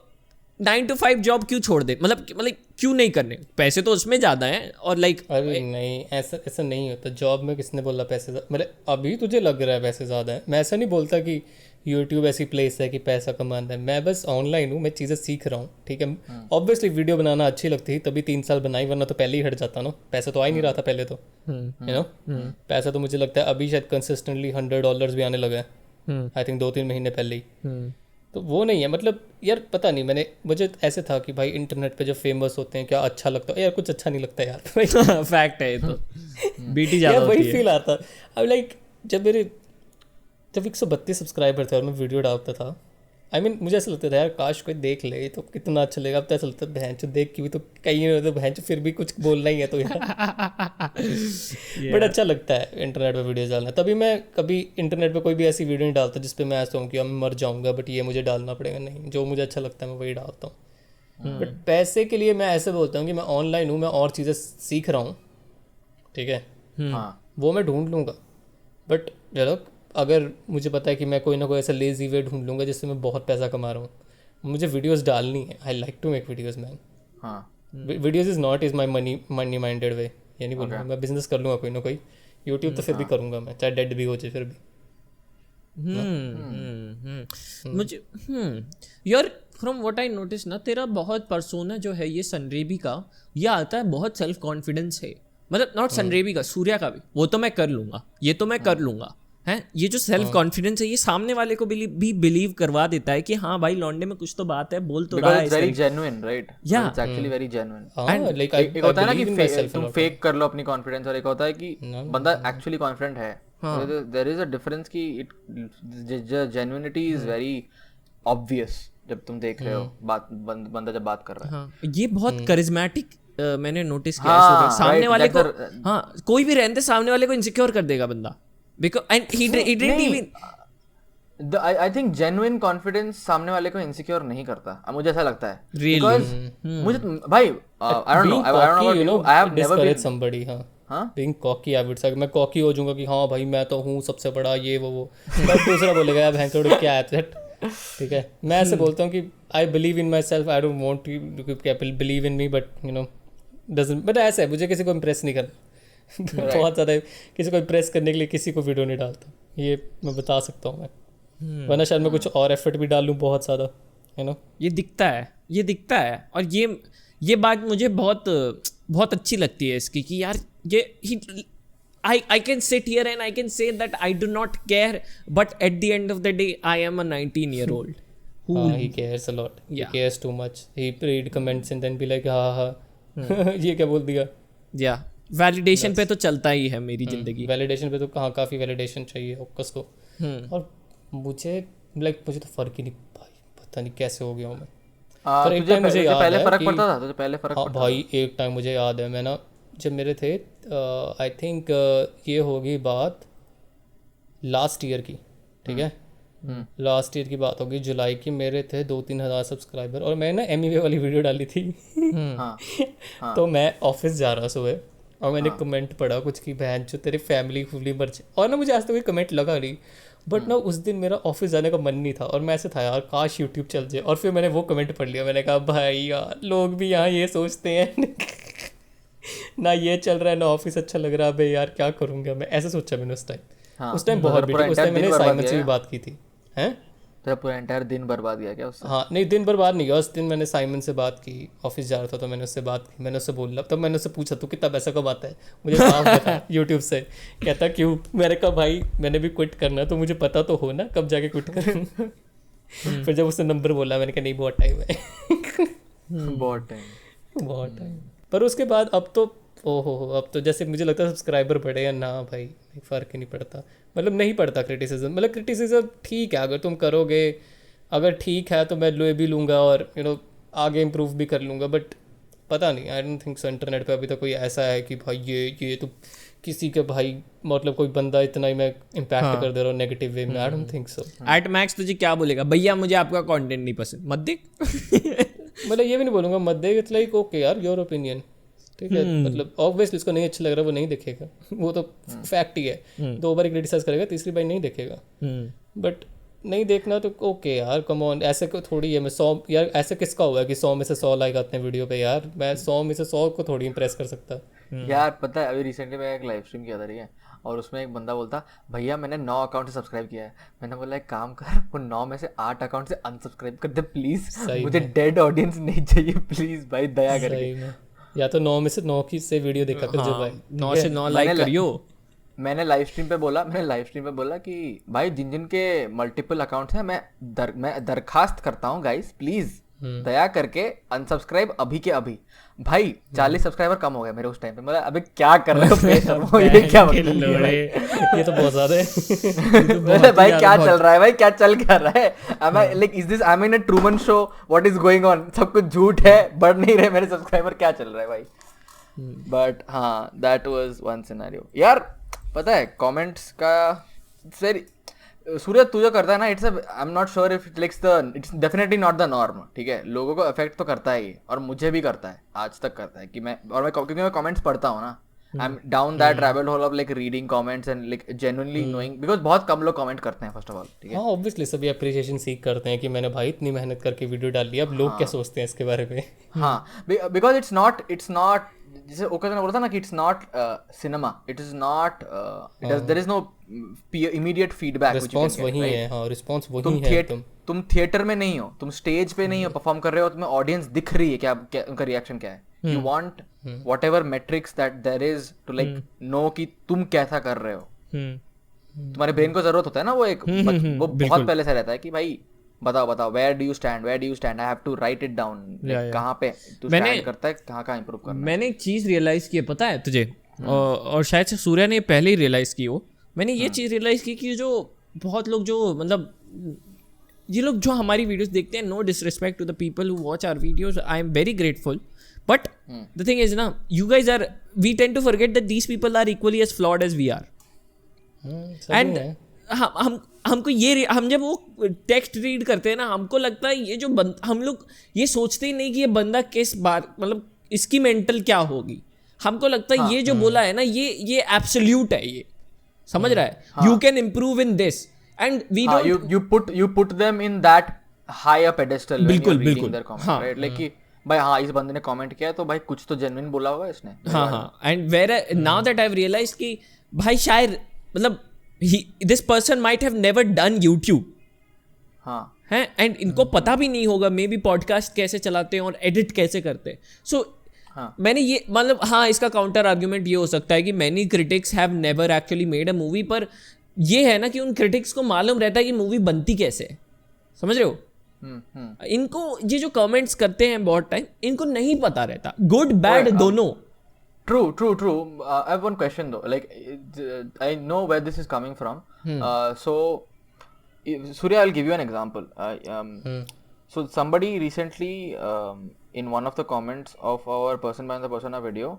9 to 5 जॉब क्यों छोड़ दे, मतलब क्यों नहीं करने, पैसे तो उसमें ज़्यादा हैं और अरे नहीं, ऐसा नहीं होता। जॉब में किसने बोला पैसे मतलब अभी तुझे लग रहा है पैसे ज़्यादा है, मैं ऐसा नहीं बोलता कि यूट्यूब ऐसी प्लेस है कि पैसा कमाना है। मैं बस ऑनलाइन हूँ, मैं चीज़ें सीख रहा हूँ, ठीक है। ऑब्वियसली वीडियो बनाना अच्छी लगती थी तभी 3 साल बनाई, वरना तो पहले ही हट जाता ना। पैसा तो आ ही नहीं रहा था पहले तो, यू नो। पैसा तो मुझे लगता है अभी शायद कंसिस्टेंटली $100 भी आने लगा है, आई थिंक 2-3 महीने पहले ही। तो वो नहीं है, मतलब यार पता नहीं, मुझे ऐसे था कि भाई इंटरनेट पे जो फेमस होते हैं क्या अच्छा लगता है यार, कुछ अच्छा नहीं लगता यार फैक्ट है ये तो, बीटी ज़्यादा होती है। वही फील आता। अब लाइक जब 132 सब्सक्राइबर थे और मैं वीडियो डालता था, आई मीन मुझे ऐसा लगता था यार काश कोई देख ले तो कितना अच्छा लगेगा। अब तो ऐसा लगता है बहन चो देख के भी तो कहीं नहीं होता, बहन चो फिर भी कुछ बोलना ही है तो यार बट अच्छा लगता है इंटरनेट पे वीडियोस डालना। तभी मैं कभी इंटरनेट पे कोई भी ऐसी वीडियो नहीं डालता जिस पे मैं ऐसा हूँ कि मैं मर जाऊँगा बट ये मुझे डालना पड़ेगा, नहीं, जो मुझे अच्छा लगता है मैं वही डालता हूँ। बट पैसे के लिए मैं ऐसे बोलता हूँ कि मैं ऑनलाइन हूँ, मैं और चीज़ें सीख रहा हूँ, ठीक है, वो मैं ढूंढ लूँगा। बट चलो अगर मुझे पता है कि मैं कोई ना कोई ऐसा लेजी वे ढूंढ लूँगा जिससे मैं बहुत पैसा कमा रहा हूँ, मुझे वीडियोस डालनी है, I like to make videos man. Videos is not is my money minded way, ये नहीं बोलूँगा मैं बिजनेस कर लूँगा कोई ना कोई, यूट्यूब तो फिर भी करूँगा मैं, चाहे डेड भी हो जाए फिर भी। मुझे यार फ्रॉम व्हाट आई नोटिस ना, तेरा बहुत पर्सोना जो है ये सनरेबी का, ये आता है बहुत सेल्फ कॉन्फिडेंस है, मतलब नॉट सनरेबी का, सूर्या का भी, वो तो मैं कर लूँगा, ये तो मैं कर लूँगा है। ये जो सेल्फ कॉन्फिडेंस है ये सामने वाले को भी बिलीव करवा देता है कि हाँ भाई लौंडे में कुछ तो बात है, बोल तो रहा है, वेरी जेन्युइन, राइट? या it's actually very genuine. And like एक होता है ना कि तुम फेक कर लो अपनी कॉन्फिडेंस, और एक होता है कि बंदा एक्चुअली कॉन्फिडेंट है। देयर इज अ डिफरेंस कि it genuinity is very obvious जब तुम देख रहे हो बात, बंदा जब बात कर रहा है। ये बहुत करिज्मेटिक मैंने नोटिस किया है, सामने वाले को, हाँ कोई भी रहते सामने वाले को इनसिक्योर कर देगा बंदा, because and he didn't even I think genuine confidence सामने वाले को insecure नहीं करता, मुझे ऐसा लगता है। Really? Because मुझे भाई I don't know about you, I have never been somebody, हाँ being cocky I would say, मैं cocky हो जाऊंगा कि हाँ भाई मैं तो हूँ सबसे बड़ा ये वो बट दूसरा बोलेगा यार भैंसोड़ क्या है, ठीक है। मैं ऐसे बोलता हूँ कि I believe in myself, I don't want to believe in me, but you know doesn't, but ऐसा है मुझे किसी को इम्प्रेस नहीं करना बहुत ज़्यादा किसी को इम्प्रेस करने के लिए किसी को वीडियो नहीं डालता, ये मैं बता सकता हूँ मैं, वरना शायद मैं कुछ और एफर्ट भी डाल लूँ बहुत ज़्यादा, है ना। ये दिखता है और ये बात मुझे बहुत अच्छी लगती है इसकी कि यार ये I can sit here and I can say that I do not care, but at the end of the day I am a 19-year-old who he cares a lot, yeah. He cares too much, he read comments and then be like हाँ ये क्या बोल दिया, या validation पे तो चलता ही है मेरी जिंदगी, वैलिडेशन पे तो कहाँ काफ़ी वैलिडेशन चाहिए फोकस को। और मुझे मुझे तो फर्क ही नहीं भाई, पता नहीं कैसे हो गया हूँ मैं। पर एक टाइम मुझे याद पहले है फर्क पड़ता था, तुझे पहले फर्क हाँ भाई एक टाइम मुझे याद है, मैं ना जब मेरे थे आई थिंक ये होगी बात लास्ट ईयर की, ठीक है, लास्ट ईयर की बात होगी, जुलाई की, मेरे थे 2-3 हज़ार सब्सक्राइबर और मैं ना एमईवे वाली वीडियो डाली थी तो मैं ऑफिस जा रहा सुबह और मैंने कमेंट पढ़ा कुछ की बहन जो तेरी फैमिली फुली मर जाए, और ना मुझे आज तक कोई कमेंट लगा नहीं, बट ना उस दिन मेरा ऑफिस जाने का मन नहीं था और मैं ऐसे था यार काश यूट्यूब चल जाए, और फिर मैंने वो कमेंट पढ़ लिया, मैंने कहा भाई यार लोग भी यहाँ ये सोचते हैं ना ये चल रहा है ना ऑफिस अच्छा लग रहा है, भाई यार क्या करूँगा मैं, ऐसे सोचा मैंने उस टाइम। उस टाइम बहुत बेटी, उस टाइम मैंने साइमन से भी बात की थी, हैं तो पूरा एंटायर दिन बर्बाद गया क्या उससे? हाँ नहीं दिन बर्बाद नहीं गया, उस दिन मैंने साइमन से बात की, ऑफिस जा रहा था तो मैंने उससे बात की, मैंने उससे बोला, तब मैंने उससे पूछा तू कितना पैसा कमाता है, मुझे साफ बता यूट्यूब से, कहता क्यों, मैंने कहा भाई मैंने भी क्विट करना तो मुझे पता तो हो ना कब जाके क्विट करूँ फिर जब उसने नंबर बोला मैंने कहा नहीं बहुत टाइम है बहुत टाइम। पर उसके बाद अब तो ओहो अब तो जैसे मुझे लगता है सब्सक्राइबर बढ़े या ना भाई फ़र्क ही नहीं पड़ता, मतलब नहीं पड़ता क्रिटिसिज्म, मतलब क्रिटिसिज्म ठीक है अगर तुम करोगे, अगर ठीक है तो मैं ले भी लूँगा और आगे इम्प्रूव भी कर लूँगा, बट पता नहीं I don't think so internet पे अभी तो कोई ऐसा है कि भाई ये तो किसी के भाई मतलब कोई बंदा इतना ही मैं इम्पैक्ट कर दे रहा हूँ नेगेटिव वे में, I don't think so. At max तुझे क्या बोलेगा, भैया मुझे आपका कंटेंट नहीं पसंद मत देख मतलब ये भी नहीं बोलूँगा मत देख, इट्स लाइक ओके यार योर ओपिनियन, ठीक है, मतलब ऑब्वियसली इसको नहीं अच्छा लग रहा वो नहीं देखेगा, वो तो फैक्ट ही है, 2 बार क्रिटिसाइज करेगा, तीसरी बार नहीं देखेगा, बट नहीं देखना तो ओके यार, कम ऑन, ऐसे को थोड़ी है मैं 100 यार, ऐसे किसका हुआ है कि 100 में से 100 लाइक आते हैं वीडियो पे यार, मैं 100 में से 100 को थोड़ी इंप्रेस कर सकता। यार पता है अभी रिसेंटली मैं एक लाइव स्ट्रीम किया था, ठीक है, और उसमें एक बंदा बोलता भैया मैंने 9 अकाउंट से सब्सक्राइब किया है। मैंने बोला एक काम कर, वो 9 में से 8 अकाउंट से अनसब्सक्राइब कर दे प्लीज, मुझे डेड ऑडियंस नहीं चाहिए प्लीज भाई, दया करके। सही में, या तो 9 में से 9 की से वीडियो देखा कर जो भाई 9 से 9 लाइक करियो। मैंने लाइव स्ट्रीम पे बोला कि भाई जिन जिन के मल्टीपल अकाउंट्स हैं मैं दरखास्त करता हूँ गाइस प्लीज दया करके अनसब्सक्राइब अभी के अभी। भाई 40 सब्सक्राइबर कम हो गए मेरे उस टाइम पे। मतलब अबे क्या कर रहे हो बेशर्मो, ये क्या मतलब है? ये तो बहुत ज्यादा है। भाई क्या चल रहा है, भाई क्या चल क्या रहा है? am I like is this I'm in a Truman show, what is going on? सब कुछ झूठ है, बढ़ नहीं रहे मेरे सब्सक्राइबर, क्या चल रहा है भाई? बट हाँ दैट वाज वन सिनेरियो। यार पता है कमेंट्स का वेरी, सूर्य तू जो करता है ना, it's I am not sure if it's definitely not the norm, ठीक है, लोगों को अफेक्ट तो करता है ये, और मुझे भी करता है, आज तक करता है कि मैं क्योंकि मैं कमेंट्स पढ़ता हूँ ना, I am down that rabbit hole of like reading comments and like genuinely knowing, because बहुत कम लोग कमेंट करते हैं फर्स्ट ऑफ ऑल, ठीक है। हाँ ऑब्वियसली सभी अप्रिसिएशन सीख करते हैं कि मैंने भाई इतनी मेहनत करके वीडियो डाल ली, अब लोग क्या सोचते हैं इसके बारे में। हाँ बिकॉज इट्स नॉट जैसे ओके ने बोला था ना कि it's not cinema, it is not there is no immediate feedback, response वही है। हाँ रिस्पांस वही है। तुम थिएटर में नहीं हो, तुम स्टेज पे नहीं हो, परफॉर्म कर रहे हो, तुम्हें ऑडियंस दिख रही है, क्या उनका रिएक्शन क्या है, you want whatever metrics that there is to like know कि तुम कैसा कर रहे हो। तुम्हारे ब्रेन को जरूरत होता है ना, वो एक वो बहुत पहले से रहता है कि भाई बताओ where do you stand I have to write it down, कहां पे तू स्टैंड करता है, कहां इंप्रूव करना है। मैंने एक चीज रियलाइज की है पता है तुझे, और शायद से सूर्या ने पहले ही रियलाइज की हो। मैंने ये चीज रियलाइज की कि जो बहुत लोग जो मतलब ये लोग जो हमारी वीडियोस देखते हैं, no disrespect to the people who watch our videos, I am very grateful, but the thing is ना, you guys are, we tend to forget that these people are equally as flawed as we are. And हमको ये, हम जब वो text read करते हैं ना, हमको लगता है ये जो हम लोग ये सोचते ही नहीं कि ये बंदा किस बार, मतलब इसकी मेंटल क्या होगी। हमको लगता है ये जो बोला है ना, ये एब्सोल्यूट है, ये समझ रहा है, you can improve in this and we don't you put them in that higher pedestal बिल्कुल when you're reading their comment, right? Like कि भाई हाँ इस बंदे ने कमेंट किया है तो भाई कुछ तो जेन्युइन बोला होगा इसने। हाँ and where now that I have realised कि भाई शायद मतलब this person might have never done YouTube, हाँ हैं, एंड इनको पता भी नहीं होगा मे बी पॉडकास्ट कैसे चलाते हैं और एडिट कैसे करते हैं। सो मैंने ये मतलब हाँ इसका काउंटर आर्ग्यूमेंट ये हो सकता है कि many critics have never actually made a movie, पर ये है ना कि उन क्रिटिक्स को मालूम रहता है कि मूवी बनती कैसे है, समझ रहे हो। इनको ये जो कमेंट्स करते हैं बहुत टाइम, इनको नहीं पता रहता, गुड बैड दोनों। True. I have one question though. Like, I know where this is coming from. So, Surya, I'll give you an example. So, somebody recently, in one of the comments of our Person by the Persona video,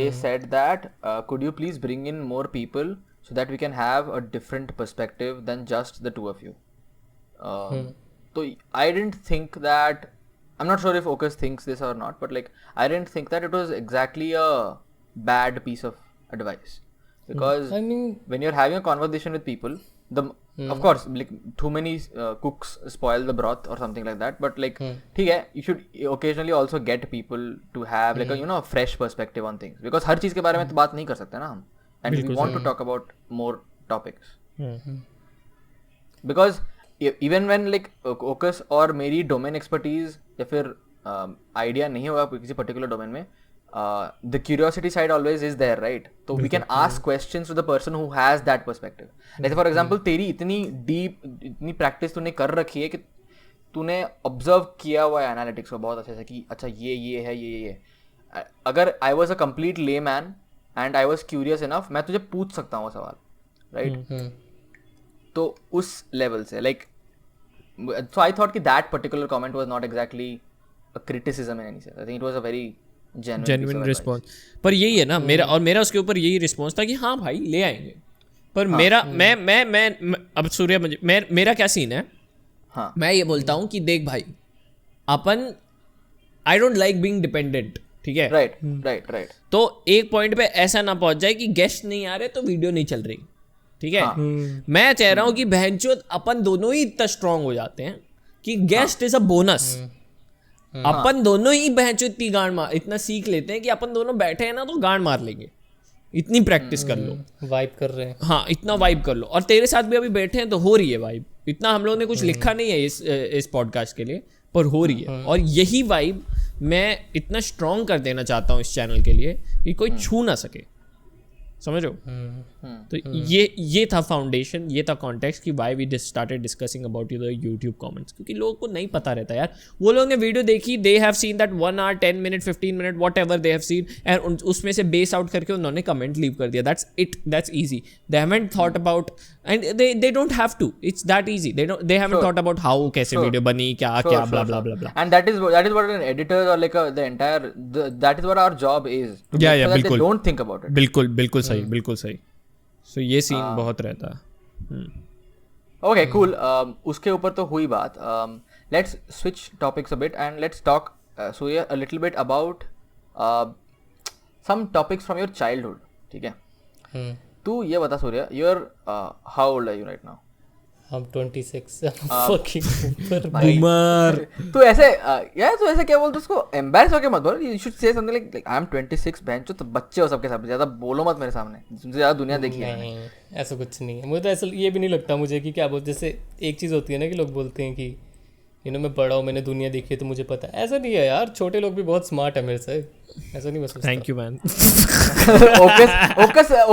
they said that, could you please bring in more people so that we can have a different perspective than just the two of you. So, I didn't think that. I'm not sure if Ocus thinks this or not, but like I didn't think that it was exactly a bad piece of advice, because I mean, when you're having a conversation with people, of course like too many cooks spoil the broth or something like that, but like ठीक है, you should occasionally also get people to have like a you know a fresh perspective on things, because हर चीज के बारे में तो बात नहीं कर सकते ना हम, and we want to talk about more topics, because even when like ओकस और मेरी डोमेन एक्सपर्टीज या फिर आइडिया नहीं होगा किसी पर्टिकुलर डोमेन में, the curiosity side always is there, right? तो we can ask questions to the person who has that perspective. जैसे फॉर एग्जांपल तेरी इतनी डीप इतनी प्रैक्टिस तूने कर रखी है कि तूने ऑब्जर्व किया हुआ है एनालिटिक्स को बहुत अच्छे से कि अच्छा ये है ये। अगर आई वॉज अ कंप्लीट ले man and I was curious enough, मैं तुझे पूछ सकता हूँ सवाल, राइट? तो उस लेवल से लाइक so I thought कि that particular comment was not exactly a criticism in any sense. I think it was a very genuine response. पर यही है ना मेरा उसके ऊपर यही रिस्पॉन्स था कि हाँ भाई ले आएंगे, पर मेरा मैं अब सूर्य मेरा क्या सीन है, हाँ मैं ये बोलता हूँ कि देख भाई अपन I don't like being dependent, ठीक है, राइट। तो एक पॉइंट पे ऐसा ना पहुंच जाए कि गेस्ट नहीं आ रहे तो वीडियो नहीं चल रही, ठीक है, मैं चाह रहा हूँ कि बहनचोद अपन दोनों ही इतना स्ट्रांग हो जाते हैं कि गेस्ट इज अ बोनस। अपन दोनों ही बहनचोद इतनी गांड मार, इतना सीख लेते हैं कि अपन दोनों बैठे हैं ना तो गांड मार लेंगे, इतनी प्रैक्टिस कर लो। वाइब कर रहे हैं, हाँ इतना वाइब कर लो। और तेरे साथ भी अभी बैठे हैं तो हो रही है वाइब। इतना हम लोगों ने कुछ लिखा नहीं है इस पॉडकास्ट के लिए, पर हो रही है। और यही वाइब मैं इतना स्ट्रॉन्ग कर देना चाहता हूँ इस चैनल के लिए कि कोई छू ना सके, समझ रहे हो। तो ये था फाउंडेशन, ये था कॉन्टेक्स्ट कि why we started discussing about the YouTube comments, क्योंकि लोगों को नहीं पता रहता यार। वो लोग ने वीडियो देखी, they have seen that 1 hour 10 minute 15 minute what ever they have seen, and उसमें से बेस आउट करके उन्होंने कमेंट लीव कर दिया। That's it, that's easy. They haven't thought about, and they don't have to, it's that easy. They haven't thought about how कैसे video बनी, क्या क्या ब्ला ब्ला ब्ला ब्ला। And that is what an editor or like the entire that is what our job is. Yeah, so बिल्कुल। they don't think about it. बिल्कुल सही, बिल्कुल सही। सो ये सीन बहुत रहता है। Okay, cool. उसके ऊपर तो हुई बात. Let's switch topics a bit and let's talk Surya a little bit about some topics from your childhood. ठीक है? तू ये बता Surya, you're how old are you right now? I'm 26. Fucking boomer. तू ऐसे यार तू ऐसे क्या बोलते उसको एम्बैरेस होके मत बोल। You should say something like I am 26 bench. तो बच्चे हो सबके सामने, ज्यादा बोलो मत मेरे सामने, तुमसे ज्यादा दुनिया देखी है। नहीं, ऐसा कुछ नहीं है। मुझे तो ऐसा ये भी नहीं लगता मुझे कि क्या बोलते, जैसे एक चीज़ होती है ना कि लोग बोलते हैं कि मैं बड़ा हूँ, मैंने दुनिया देखी है तो मुझे पता है। ऐसा नहीं है यार, छोटे लोग भी बहुत स्मार्ट है मेरे से, ऐसा नहीं। बस थैंक यू मैन।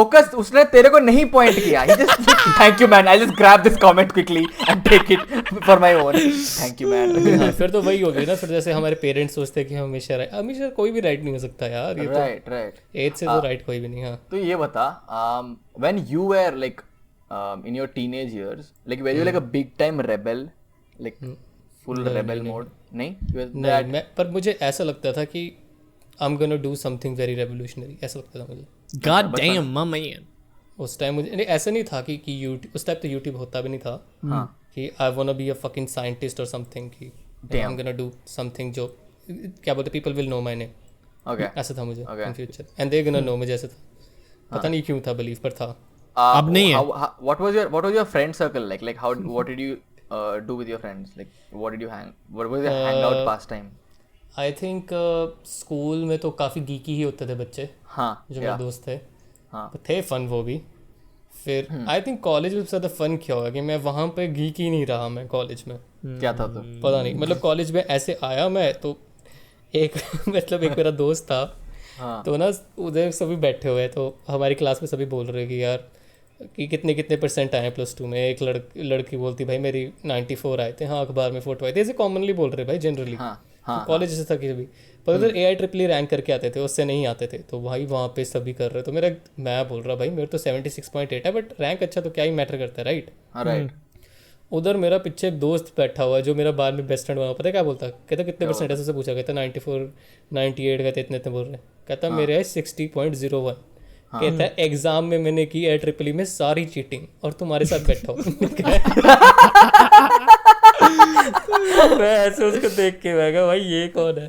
ओकस उसने तेरे को नहीं पॉइंट किया। He just thank you man, I just grab this comment quickly and take it for my own. Thank you man. फिर तो वही हो गई ना, फिर जैसे हमारे पेरेंट्स सोचते हैं कि हमेशा कोई भी राइट नहीं हो सकता यार, ये right. एज से तो राइट कोई भी नहीं। हाँ, तो ये बता, when you were like in your teenage years, like were you like a big time rebel, like full rebel mode? नहीं, पर मुझे ऐसा लगता था कि I'm gonna do something very revolutionary, ऐसा लगता था मुझे। God damn my man। उस टाइम मुझे ऐसा नहीं था कि YouTube, उस टाइम तो YouTube होता भी नहीं था कि I wanna be a fucking scientist or something, कि I'm gonna do something जो क्या बोलते people will know my name। okay, ऐसा था मुझे in future and they're gonna know मुझे, ऐसा था। पता नहीं क्यों था, belief पर था। अब नहीं है। what was your friend circle like how what did you do with your friends, like what was your hangout pastime? I think school में तो काफ़ी गीकी ही होते थे बच्चे, हाँ, जो मेरे दोस्त थे। हाँ, थे फन वो भी। फिर आई थिंक कॉलेज में ज़्यादा फन क्या होगा कि मैं वहाँ पे गीकी नहीं रहा। मैं कॉलेज में क्या था तो पता नहीं, मतलब कॉलेज में ऐसे आया मैं तो एक मतलब एक मेरा दोस्त था, तो ना उधर सभी बैठे हुए, तो हमारी क्लास में सभी बोल रहे कि यार कि कितने परसेंट आए +2 में। एक लड़की बोलती भाई मेरी 94 आए थे, हाँ अखबार में फोटो आए थे, ऐसे कॉमनली बोल रहे भाई जनरली। कॉलेज जैसे था कि भी, पर उधर AI रैंक करके आते थे, उससे नहीं आते थे, तो भाई वहाँ पे सभी कर रहे। तो मैं बोल रहा भाई मेरे तो 76.8 है, बट रैंक अच्छा तो क्या ही मैटर करता है, राइट। उधर मेरा पीछे एक दोस्त बैठा हुआ है जो मेरा बाद में बेस्ट फ्रेंड बना। पता है क्या बोलता, कहता कितने परसेंट ऐसे से पूछा, कहता 94 98 कहते इतने बोल रहे, कहता मेरे है 60.01। कहता है एग्जाम में मैंने की AI में सारी चीटिंग और तुम्हारे साथ बैठा हूँ। मैं ऐसे उसको देख के मैं कहा भाई ये कौन है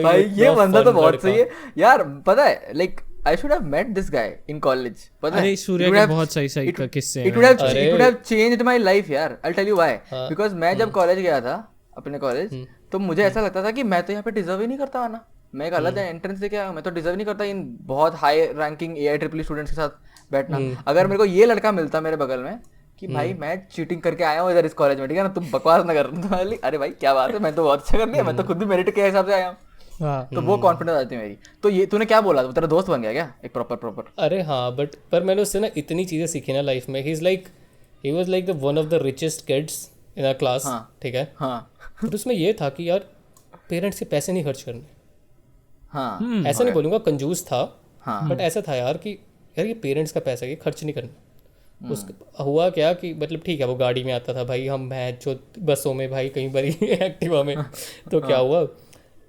भाई ये बंदा तो बहुत सही है यार। पता है like I should have met this guy in college. पता है? अरे सूर्य के बहुत सही का किस्से हैं। It would have changed my life यार। I'll tell you why. Because मैं जब कॉलेज गया था अपने कॉलेज, तो मुझे ऐसा लगता था कि मैं तो यहाँ पे डिजर्व ही नहीं करता आना। मैं एक अलग एंट्रेंस दे के आया, मैं तो डिजर्व नहीं करता इन बहुत हाई रैंकिंग AI स्टूडेंट्स के साथ बैठना। अगर मेरे को ये लड़का मिलता मेरे बगल में कि भाई मैं चीटिंग करके आया हूँ इधर इस कॉलेज में, ठीक है ना, तुम बकवास ना कर। अरे भाई क्या बात है, मैं तो बहुत अच्छा कर लिया, मैं तो खुद भी मेरिट के हिसाब से आया हूँ। तो वो कॉन्फिडेंस आती है मेरी। तो ये तूने क्या बोला, तेरा दोस्त बन गया क्या एक प्रॉपर? अरे हाँ, बट पर मैंने उससे ना इतनी चीज़ें सीखी ना लाइफ में। He was like the one of the richest kids in our class, ठीक है। तो उसमें ये था कि यार पेरेंट्स के पैसे नहीं खर्च करने। ऐसा नहीं बोलूँगा कंजूस था, बट ऐसा था यार कि यार ये पेरेंट्स का पैसा, ये खर्च नहीं करना। उसका हुआ क्या कि मतलब ठीक है वो गाड़ी में आता था भाई, हम जो बसों में भाई कई बार एक्टिवा में। तो क्या हुआ,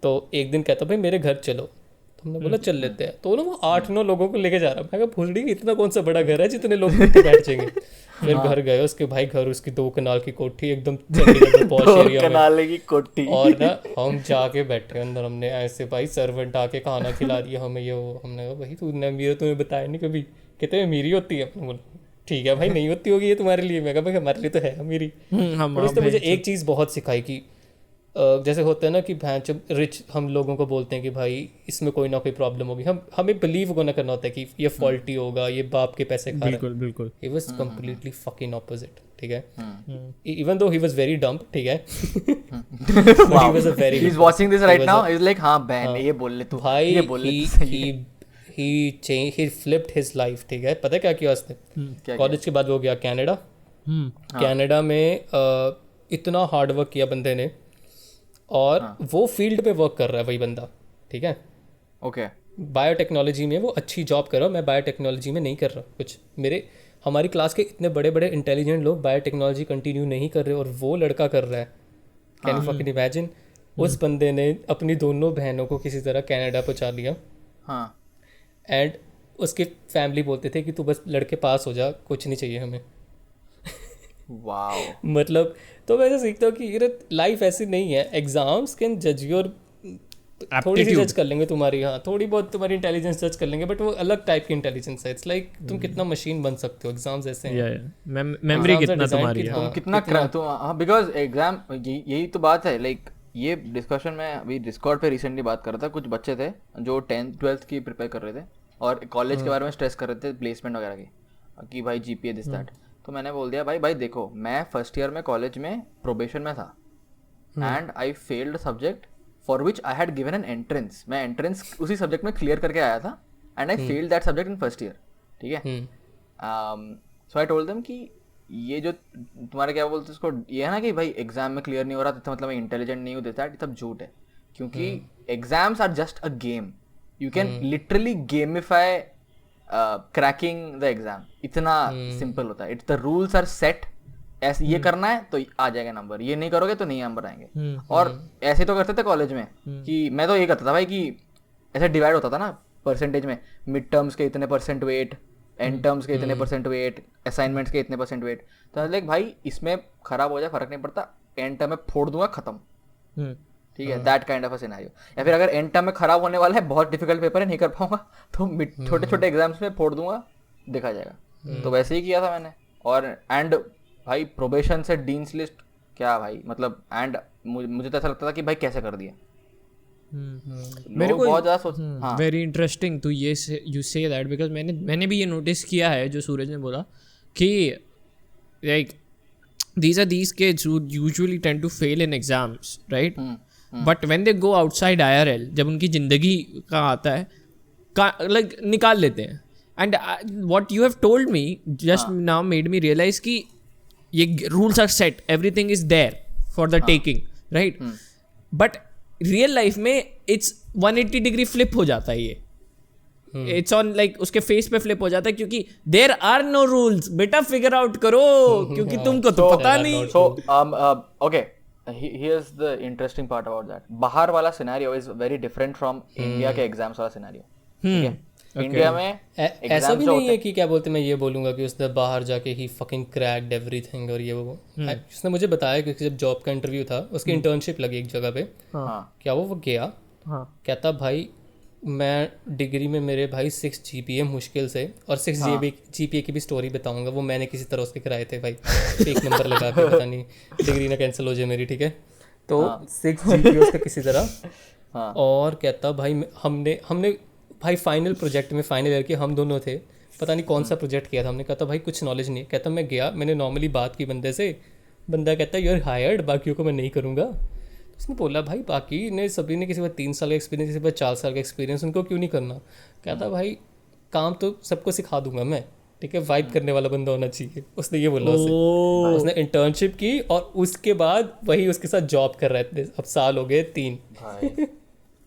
तो एक दिन कहता भाई मेरे घर चलो, तो हमने बोला चल लेते हैं। तो ना वो 8-9 लोगों को लेके जा रहा। मैं कहा फुलड़ी इतना कौन सा बड़ा घर है जितने लोग बैठ जाएंगे। फिर घर गए, उसके भाई घर उसकी 2 कनाल की कोठी एकदम पॉश एरिया में कोठी। और ना हम जाके बैठे अंदर, हमने ऐसे भाई सर्वेंट आके खाना खिला दिया हमें, ये वो। हमने कहा भाई तूने बताया नहीं कभी, कहते अमीरी होती है। अपने बोला ठीक है भाई नहीं होती होगी ये तुम्हारे लिए। मैं कहा भाई हमारे लिए तो है मेरी। और उसने मुझे एक चीज़ बहुत सिखाई कि जैसे होता है ना कि भैंस जब रिच हम लोगों को बोलते हैं कि भाई इसमें कोई ना कोई प्रॉब्लम होगी, हमें बिलीव को ना करना होता है कि ये फॉल्टी होगा, ये बाप के पैसे खा रहा है। बिल्कुल बिल्कुल। He was completely fucking opposite, ठीक है। Even though he was very dump, ठीक है, but he was a very, he is watching this right now, is like हां बहन ये बोल ले तू, भाई ये बोल ले he flipped his life, ठीक है। पता है क्या किया उसने? कॉलेज के बाद वो गया कनाडा। कनाडा में इतना हार्ड वर्क किया बंदे ने, और वो फील्ड पे वर्क कर रहा है वही बंदा, ठीक है। ओके, बायोटेक्नोलॉजी में वो अच्छी जॉब कर रहा है। मैं बायोटेक्नोलॉजी में नहीं कर रहा कुछ। हमारी क्लास के इतने बड़े बड़े इंटेलिजेंट लोग बायोटेक्नोलॉजी कंटिन्यू नहीं कर रहे और वो लड़का कर रहा है। Can you fucking imagine? उस बंदे ने अपनी दोनों बहनों को किसी तरह कनाडा पहुंचा लिया। हाँ, एंड उसके फैमिली बोलते थे कि तू बस लड़के पास हो जा, कुछ नहीं चाहिए हमें। वाओ। मतलब तो मैं तो सीखता हूँ कि ये लाइफ ऐसी नहीं है। एग्जाम्स कैन जज योर, थोड़ी सी जज कर लेंगे तुम्हारी, हाँ थोड़ी बहुत तुम्हारी इंटेलिजेंस जज कर लेंगे, बट वो अलग टाइप की इंटेलिजेंस है। इट्स लाइक तुम कितना मशीन बन सकते हो। एग्जाम्स ऐसे हैं, मेमोरी कितना तुम्हारी है, तुम कितना तो हाँ, बिकॉज एग्जाम यही तो बात है। लाइक ये डिस्कशन में अभी डिस्कॉर्ड पे रिसेंटली बात कर रहा था। कुछ बच्चे थे जो 10th 12th की प्रिपेयर कर रहे थे और कॉलेज के बारे में स्ट्रेस कर रहे थे, प्लेसमेंट वगैरह की, कि भाई जीपीए दिस दैट। तो मैंने बोल दिया भाई देखो, मैं फर्स्ट ईयर में कॉलेज में प्रोबेशन में था and I failed subject for which I had given an entrance. मैं एंट्रेंस उसी सब्जेक्ट में क्लियर करके आया था and I failed that subject in first year, ठीक है। सो आई टोल्ड देम कि ये जो तुम्हारे क्या बोलते हैं उसको, ये है ना कि भाई एग्जाम में क्लियर नहीं हो रहा तो मतलब मैं इंटेलिजेंट नहीं हूँ, देता है, सब झूठ है। क्योंकि exams are just a game, you can literally gamify cracking the exam. इतना सिंपल होता है। It's the rules are set, ऐसे ये करना है तो आ जाएगा नंबर, ये नहीं करोगे तो नहीं नंबर आएंगे। और ऐसे तो करते थे कॉलेज में कि मैं तो ये करता था भाई कि ऐसे डिवाइड होता था ना परसेंटेज में, मिड टर्म्स के इतने % वेट, एंड टर्म्स के इतने % वेट, असाइनमेंट्स के इतने % वेट। तो लाइक भाई इसमें खराब हो जाए फर्क नहीं पड़ता, एंड टर्म में फोड़ दूंगा खत्म, ठीक है। That kind of a scenario. या फिर अगर एंड टर्म में खराब होने वाला है, बहुत डिफिकल्ट पेपर है, नहीं कर पाऊंगा, तो छोटे छोटे एग्जाम्स में फोड़ दूंगा, देखा जाएगा। तो वैसे ही किया था मैंने। और एंड भाई प्रोबेशन से डीन्स लिस्ट क्या भाई, मतलब एंड मुझे तो ऐसा लगता था कि भाई कैसे कर दिया। मेरे को बहुत ज़्यादा वेरी इंटरेस्टिंग टू ये यू से दैट, बिकॉज मैंने भी ये नोटिस किया है जो सूरज ने बोला कि like these are these kids who usually tend to fail in exams, right? But when they go outside IRL, जब उनकी ज़िंदगी का आता है like निकाल लेते हैं। And what you have told me just now made me realize कि ये rules are set, everything is there for the taking, right? But real life में it's 180 degree flip हो जाता है ये। इट्स ऑन लाइक उसके फेस पे flip हो जाता है, क्योंकि देयर आर नो रूल्स, बेटा फिगर आउट करो, क्योंकि तुमको तो पता नहीं। So okay, here's the interesting part about that. बाहर वाला scenario is very different from India के एग्जाम्स वाला सिनेरियो, ठीक है। इंडिया में ऐसा भी नहीं है कि क्या बोलते, मैं ये बोलूंगा कि उसने बाहर जाके ही फकिंग क्रैक्ड एवरीथिंग और ये वो। उसने मुझे बताया कि जब जॉब का इंटरव्यू था, उसकी इंटर्नशिप लगी एक जगह पे, क्या वो गया, कहता भाई मैं डिग्री में मेरे भाई 6 GPA मुश्किल से, और 6 GPA की भी स्टोरी बताऊंगा, वो मैंने किसी तरह उसके कराए थे भाई, एक नंबर लगा के, पता नहीं डिग्री ना कैंसिल हो जाए मेरी, ठीक है। तो 6 GPA उसका किसी तरह। और कहता भाई हमने भाई फाइनल प्रोजेक्ट में, फाइनल ईयर के हम दोनों थे, पता नहीं कौन सा प्रोजेक्ट किया था हमने। कहता भाई कुछ नॉलेज नहीं। कहता मैं गया, मैंने नॉर्मली बात की बंदे से, बंदा कहता यू आर हायर्ड, बाकियों को मैं नहीं करूँगा। उसने बोला भाई बाकी ने सभी ने किसी पर 3 साल का एक्सपीरियंस, किसी पर 4 साल का एक्सपीरियंस, उनको क्यों नहीं करना। कहता भाई काम तो सबको सिखा दूंगा मैं, ठीक है, वाइब करने वाला बंदा होना चाहिए। उसने ये बोला उसने इंटर्नशिप की और उसके बाद वही उसके साथ जॉब कर रहे थे। अब साल हो गए 3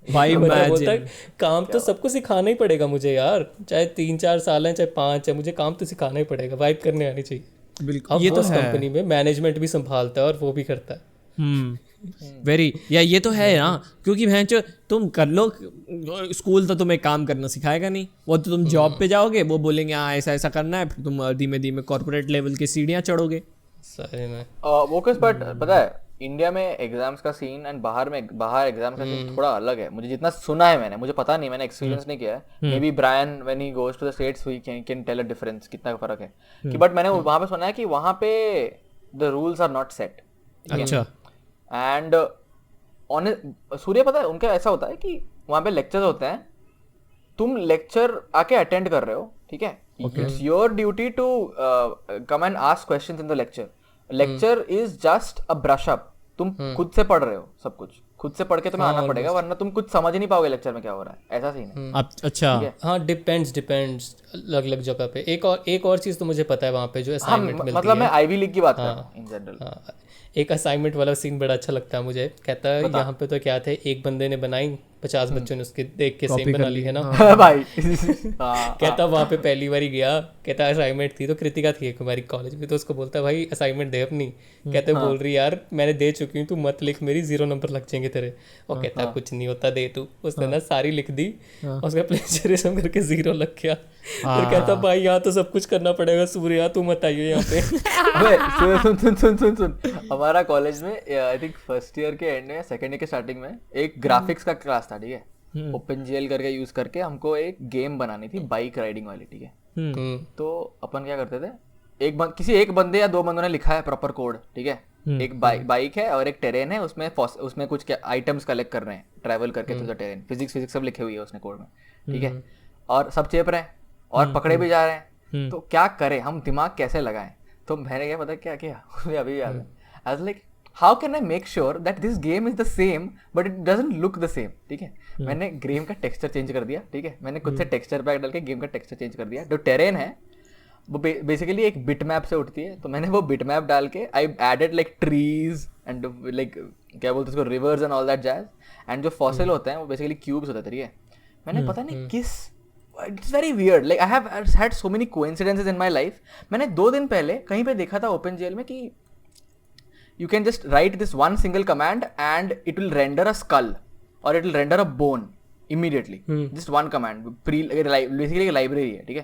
भाई बोलता है काम तो सबको सिखाना ही पड़ेगा मुझे यार, चाहे 3-4 साल है, चाहे 5 है, मुझे काम तो सिखाना ही पड़ेगा, वाइब करने आनी चाहिए। बिल्कुल, ये तो कंपनी में मैनेजमेंट भी संभालता है और वो भी करता है। वेरी या ये तो है ना, क्योंकि भैंचो तुम कर लो, स्कूल तो तुम्हें काम करना सिखाएगा नहीं, वो तो तुम जॉब पे जाओगे, वो बोलेंगे हाँ ऐसा ऐसा करना है, फिर तुम धीमे धीमे कॉर्पोरेट लेवल की सीढ़ियाँ चढ़ोगे। सही में वो किस, बट पता है इंडिया में एग्जाम्स का सीन एंड बाहर एग्जाम का सीन थोड़ा अलग है. मुझे जितना सुना है मैंने, मुझे पता नहीं, मैंने एक्सपीरियंस नहीं किया है. Maybe Brian when he goes to the States he can tell a difference, कितना फर्क है. कि बट मैंने वहां पे सुना है कि वहां पे the rules are not set. अच्छा. एंड सूर्य पता है उनका ऐसा होता है कि वहां पे लेक्चर्स होते हैं, तुम लेक्चर आके अटेंड कर रहे हो, ठीक है, it's your duty to come and ask questions in the lecture. Lecture is just a brush up. तुम खुद से पढ़ रहे हो, सब कुछ खुद से पढ़ के तुम्हें आना पड़ेगा, वरना तुम कुछ समझ ही नहीं पाओगे लेक्चर में क्या हो रहा है. ऐसा सीन है. अच्छा. हाँ, डिपेंड्स अलग अलग जगह पे. एक और चीज तो मुझे पता है वहाँ पे जो असाइनमेंट मिलती है. मतलब मैं आईवी लीग की बात कर रहा हूँ इन जनरल. एक असाइनमेंट वाला सीन बड़ा अच्छा लगता है मुझे. कहता है यहाँ पे तो क्या थे, एक बंदे ने बनाई, 50 बच्चों ने उसके देख के सेम बना ली है ना भाई. कहता वहाँ पे पहली बार ही गया, कहता असाइनमेंट थी तो कृतिका थी एक हमारी कॉलेज में, तो उसको बोलता भाई असाइनमेंट दे अपनी. कहते बोल रही यार मैंने दे चुकी हूँ, तू मत लिख, मेरी 0 नंबर लग जाएंगे तेरे. और कहता कुछ नहीं होता, दे तू. उसने ना सारी लिख दी, उसका प्लेजरिज्म करके 0 लग गया. फिर कहता भाई यहाँ तो सब कुछ करना पड़ेगा सूर्या, तू मत आइयो यहाँ पे. सुन हमारा कॉलेज में आई थिंक फर्स्ट ईयर के एंड में, सेकंड ईयर के स्टार्टिंग में एक ग्राफिक्स का क्लास था, ठीक है. OpenGL करके यूज करके हमको एक गेम बनानी थी बाइक राइडिंग वाली, ठीक है. तो अपन क्या करते थे, किसी एक बंदे या 2 बंदों ने लिखा है प्रॉपर कोड, ठीक है. एक बाइक है और एक टेरेन है, उसमें कुछ आइटम्स कलेक्ट कर रहे हैं ट्रैवल करके थ्रू द टेरेन. फिजिक्स सब लिखे हुई है उसने कोड में, ठीक है. और सब चेप रहे हैं और पकड़े भी जा रहे हैं. तो क्या करें हम, दिमाग कैसे लगाएं. तो मैंने क्या पता क्या किया, अभी याद है. I was like how can I make sure that this game is the same but it doesn't look the same, ठीक है. मैंने गेम का टेक्सचर चेंज कर दिया, ठीक है. मैंने खुद से टेक्सचर पैक डाल के गेम का टेक्सचर चेंज कर दिया. जो टेरेन है वो बेसिकली एक बिट मैप से उठती है, तो मैंने वो बिट मैप डाल के I added like trees and like क्या बोलते हैं उसको, rivers and all that jazz. And जो फॉसिल होते हैं वो बेसिकली क्यूब्स होते हैं, ठीक है. मैंने पता नहीं किस, it's very weird, like I have had so many coincidences in my life. मैंने 2 दिन पहले कहीं पे देखा था OpenGL में कि you can just write this one single command and it will render a skull or it will render a bone immediately. Just one command, basically एक library है, ठीक है.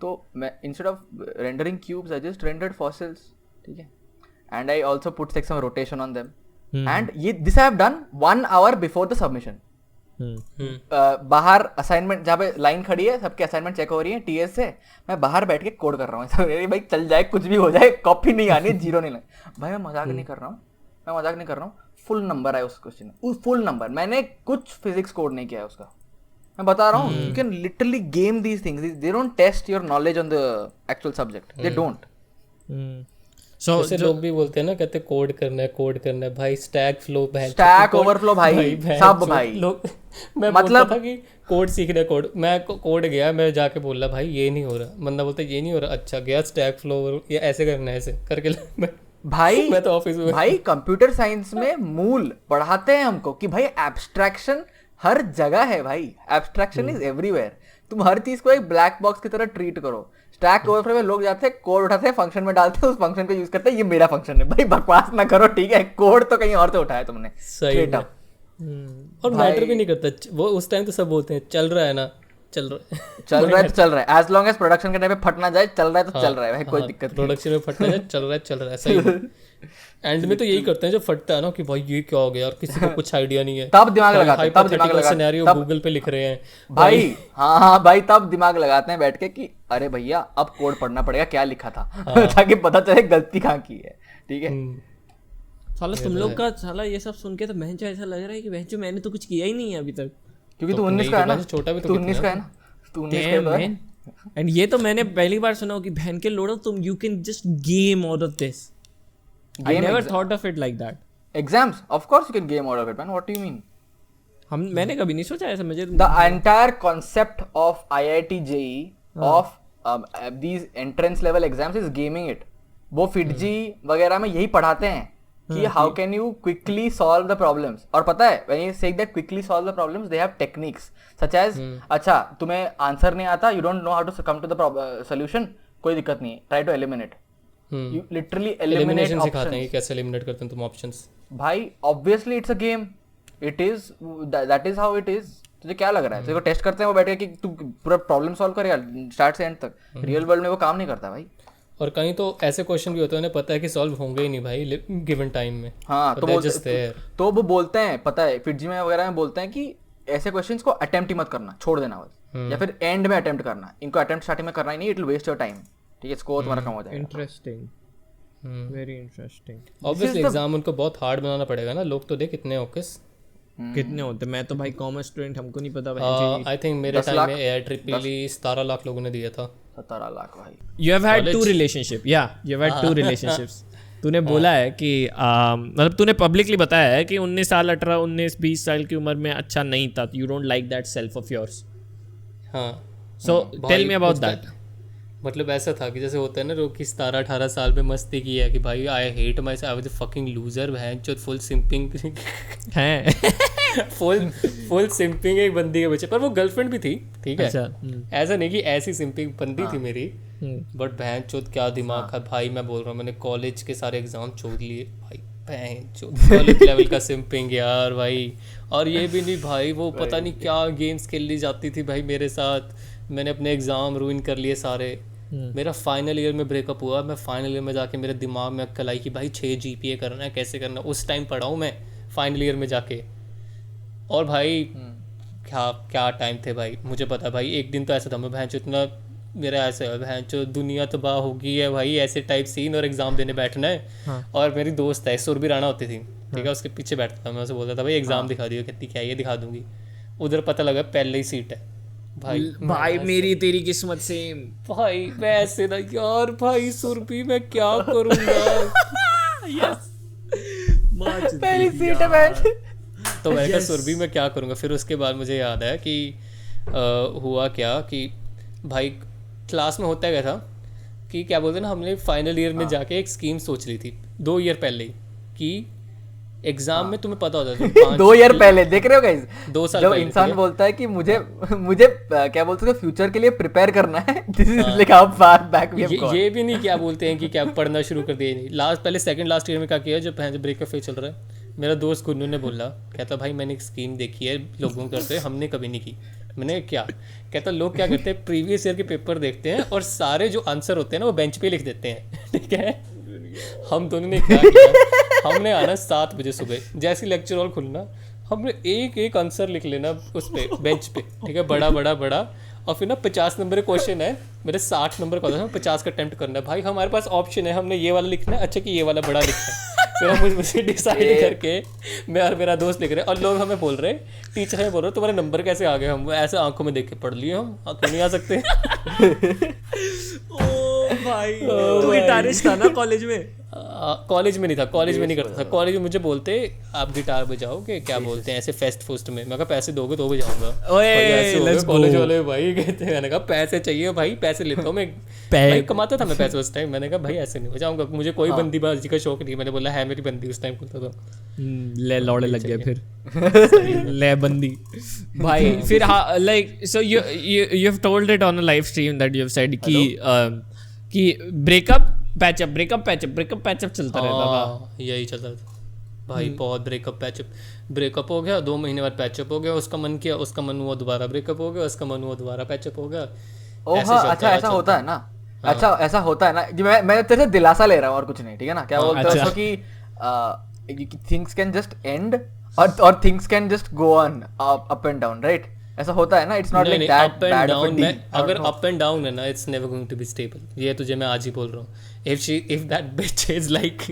तो मैं instead of rendering cubes I just rendered fossils, ठीक है. And I also put like some rotation on them. And this I have done 1 hour before the submission. बाहर assignment जहाँ पे लाइन खड़ी है, सबके असाइनमेंट चेक हो रही है TS से, मैं बाहर बैठ के कोड कर रहा हूँ. भाई चल जाए, कुछ भी हो जाए, कॉपी नहीं आनी, 0 नहीं लगे. भाई मैं मजाक नहीं कर रहा हूँ, फुल नंबर आए उस क्वेश्चन में, फुल नंबर. मैंने कुछ फिजिक्स कोड नहीं किया है उसका, मैं बता रहा हूँ. You can literally game these things, they don't test your knowledge on the actual subject, they don't. जैसे लोग भी बोलते हैं ना, कहते कोड करना है भाई, स्टैक ओवरफ्लो भाई सब भाई लोग. मैं मतलब था कि कोड सीखना है, मैं कोड गया, मैं जाके बोल रहा भाई ये नहीं हो रहा, बंदा बोलता ये नहीं हो रहा, अच्छा गया स्टैक फ्लो ये ऐसे करना है, ऐसे करके भाई मैं तो ऑफिस में भाई कंप्यूटर साइंस में मूल पढ़ाते हैं हमको कि भाई एब्स्ट्रैक्शन हर जगह है भाई, एब्स्ट्रैक्शन इज एवरीवेयर. तुम हर चीज को एक ब्लैक बॉक्स की तरह ट्रीट करो. स्टैक ओवरफ्लो में लोग जाते हैं, कोड उठाते हैं, फंक्शन में डालते हैं, उस फंक्शन को यूज करते हैं, ये मेरा फंक्शन है. भाई बकवास ना करो, ठीक है. कोड तो कहीं और से उठाया तुमने. सही. और मैटर भी नहीं करता वो, उस टाइम तो सब बोलते हैं चल रहा है ना, चल रहा है. एज लॉन्ग एज प्रोडक्शन के टाइम पे फट ना जाए, चल रहा है तो चल रहा है भाई, कोई दिक्कत नहीं. प्रोडक्शन में फटना जाए, चल रहा है सही. एंड में तो यही करते हैं जब फटता है ना कि भाई ये क्या हो गया, और किसी को कुछ आइडिया नहीं है, तब दिमाग लगाते हैं, सिनेरियो गूगल पे लिख रहे हैं भाई. हाँ भाई, तब दिमाग लगाते हैं बैठ के कि अरे भैया अब कोड पढ़ना पड़ेगा, क्या लिखा था, ताकि पता चले गलती कहाँ की है, ठीक है. साला तुम लोग का साला ये सब सुन के तो महंजो ऐसा लग रहा है कि महंजो मैंने तो कुछ किया ही नहीं है अभी तक, क्योंकि तू 19 का है ना, छोटा भी तो 19 का है ना, तू 19 का है. एंड ये तो मैंने पहली बार सुना कि बहन के लोड़ो तुम you can just game out of this. I never thought of it like that. Exams, of course you can game out of it, man. What do you mean? मैंने कभी नहीं सोचा ऐसा. मुझे the entire concept of IIT JEE of these entrance level exams is gaming it. वो FITG वगैरह में यही पढ़ाते हैं कि how can you quickly solve the problems. और पता है when you say that quickly solve the problems, they have techniques such as अच्छा तुम्हें आंसर नहीं आता, you don't know how to come to the solution, कोई दिक्कत नहीं है, try to eliminate. You literally eliminate options. सिखाते हैं कि कैसे eliminate करते हैं तुम options. भाई obviously it's a game. It is that is how it is. तुझे क्या लग रहा है, तेरे को टेस्ट करते हैं वो बैठ के कि तू पूरा प्रॉब्लम सॉल्व करेगा स्टार्ट से एंड तक. रियल वर्ल्ड में वो काम नहीं करता भाई. और कहीं तो ऐसे क्वेश्चन भी होते हैं उन्हें पता है कि सॉल्व होंगे ही नहीं भाई गिवन टाइम में। हाँ तो वो बोलते हैं, पता है फिटजी में वगैरह में बोलते हैं कि ऐसे क्वेश्चंस को अटेम्प्ट ही मत करना, छोड़ देना बस, या फिर एंड में अटेम्प्ट करना। इनको अटेम्प्ट स्टार्टिंग में करना ही नहीं, it will waste your time, ठीक है, स्कोर तुम्हारा कम हो जाएगा। Interesting, very interesting. Obviously exam उनको बहुत हार्ड बनाना पड़ेगा ना, लोग तो देख कितने ओकेस कितने होते, मैं तो भाई कॉमर्स स्टूडेंट, हमको नहीं पता भाई। आई थिंक मेरे टाइम में AIEEE 17 लाख लोगों ने दिया था। 17 लाख भाई। You have had two relationship, yeah, you have had two relationships. तूने बोला है कि मतलब तूने पब्लिकली बताया है कि 19 साल 18 19 20 साल की उम्र में अच्छा नहीं था, you don't like that self of yours. हाँ, so tell me about that. मतलब ऐसा था कि जैसे होता है ना लोग कि 17-18 साल में मस्ती की है कि भाई I hate my self, I was a fucking loser, बहन चोद, फुल सिंपिंग है फुल सिंपिंग एक बंदी के बच्चे, पर वो गर्लफ्रेंड भी थी, ठीक है। अच्छा, ऐसा नहीं कि ऐसी सिंपिंग बंदी थी मेरी, बट बहन चोद क्या दिमाग है भाई। मैं बोल रहा हूँ मैंने कॉलेज के सारे एग्जाम छोड़ लिए भाई, बहन चोद कॉलेज लेवल का सिंपिंग यार भाई। और ये भी नहीं भाई, वो पता नहीं क्या गेम्स खेल ली जाती थी भाई मेरे साथ, मैंने अपने एग्जाम रूइन कर लिए सारे। मेरा फाइनल ईयर में ब्रेकअप हुआ, मैं फाइनल ईयर में जाके मेरे दिमाग में अक्ल आई कि भाई 6 GPA करना है, कैसे करना। उस टाइम पढ़ा हूँ मैं फाइनल ईयर में जाके, और भाई क्या टाइम थे भाई। मुझे पता भाई एक दिन तो ऐसा था, मैं भैंचो इतना मेरा ऐसा है भैंचो दुनिया तबाह हो गई है भाई, ऐसे टाइप सीन, और एग्जाम देने बैठना है। हाँ। और मेरी दोस्त है सुरभि राणा होती थी, ठीक है, उसके पीछे बैठता था, मैं उसे बोलता था भाई एग्जाम दिखा दियो कितनी क्या, ये दिखा दूंगी। उधर पता लगा पहले ही सीट है भाई मेरी तेरी किस्मत से भाई, वैसे ना यार भाई सुरभि मैं क्या करूंगा पहली सीट है बैठ। तो मैं कहा सुरभि मैं क्या करूंगा। फिर उसके बाद मुझे याद है कि हुआ क्या कि भाई क्लास में होता क्या था कि क्या बोलते ना, हमने फाइनल ईयर में जाके एक स्कीम सोच ली थी 2 ईयर पहले ही कि एग्जाम में तुम्हें पता होता था 2 ईयर पहले, देख रहे हो गाइस, 2 साल जब पहले इंसान बोलता है कि मुझे क्या बोलते हैं फ्यूचर के लिए प्रिपेयर करना है, this is like how far back we have gone. ये भी नहीं क्या बोलते हैं कि क्या पढ़ना शुरू कर दिया नहीं, पहले सेकंड लास्ट ईयर में क्या किया, जब ब्रेकअप फेज चल रहा है, मेरा दोस्त गुन्नू ने बोला, कहता भाई मैंने एक स्कीम देखी है लोगों करते, हमने कभी नहीं की। मैंने क्या, कहता लोग क्या करते हैं प्रीवियस ईयर के पेपर देखते हैं और सारे जो आंसर होते हैं ना वो बेंच पे लिख देते हैं, ठीक है। हम दोनों ने क्या किया, हमने आना 7 बजे सुबह, जैसे लेक्चर हॉल खुलना, हमने एक आंसर लिख लेना उस पे बेंच पे, ठीक है, बड़ा, और फिर ना 50 नंबर का क्वेश्चन है, मेरे 60 नंबर का होता है, 50 का अटेम्प्ट करना है भाई। हमारे पास ऑप्शन है, हमने ये वाला लिखना है, अच्छा कि ये वाला बड़ा लिखना है। फिर हम मुझे डिसाइड करके मैं और मेरा दोस्त लिख रहे हैं, और लोग हमें बोल रहे हैं, टीचर हमें बोल रहे तुम्हारे नंबर कैसे आ गए, हम ऐसे आंखों में देख के पढ़ लिए, हम क्यों नहीं आ सकते। भाई तू गिटारिस्ट था ना कॉलेज में? कॉलेज में नहीं था, कॉलेज में नहीं करता था। कॉलेज में मुझे बोलते आप गिटार बजाओगे, क्या बोलते हैं ऐसे फेस्ट फुस्ट में, मैं कहा पैसे दोगे तो बजाऊंगा। कॉलेज वाले भाई कहते हैं, मैंने कहा पैसे चाहिए भाई, पैसे लेता हूँ मैं, भाई कमाता था मैं पैसे उस टाइम। मैंने कहा भाई ऐसे नहीं बजाऊंगा, मुझे कोई बंदीबाजी का शौक नहीं। मैंने बोला है मेरी बंदी, उस टाइम बोलता था, ले लौड़े लग गया फिर ले बंदी भाई। फिर हाँ like so you have told it on a live stream that you have said कि ब्रेकअप पैचअप चलता रहता था। यही चलता था भाई, बहुत ब्रेकअप हो गया, 2 महीने बाद पैचअप हो गया, उसका मन किया, उसका मन हुआ दोबारा ब्रेकअप हो गया, उसका मन हुआ दोबारा पैचअप हो गया। अच्छा ऐसा होता है ना, अच्छा ऐसा होता है ना, मैं तेरे से दिलासा ले रहा हूँ और कुछ नहीं, ठीक है ना। क्या बोलते हो कि थिंग्स कैन जस्ट एंड और things can just go on up and down, right? ऐसा होता है ना, it's not like that bad of a deal. अगर अप एंड डाउन है ना, it's never going to be stable. ये तुझे मैं आज ही बोल रहा हूँ। if that bitch is like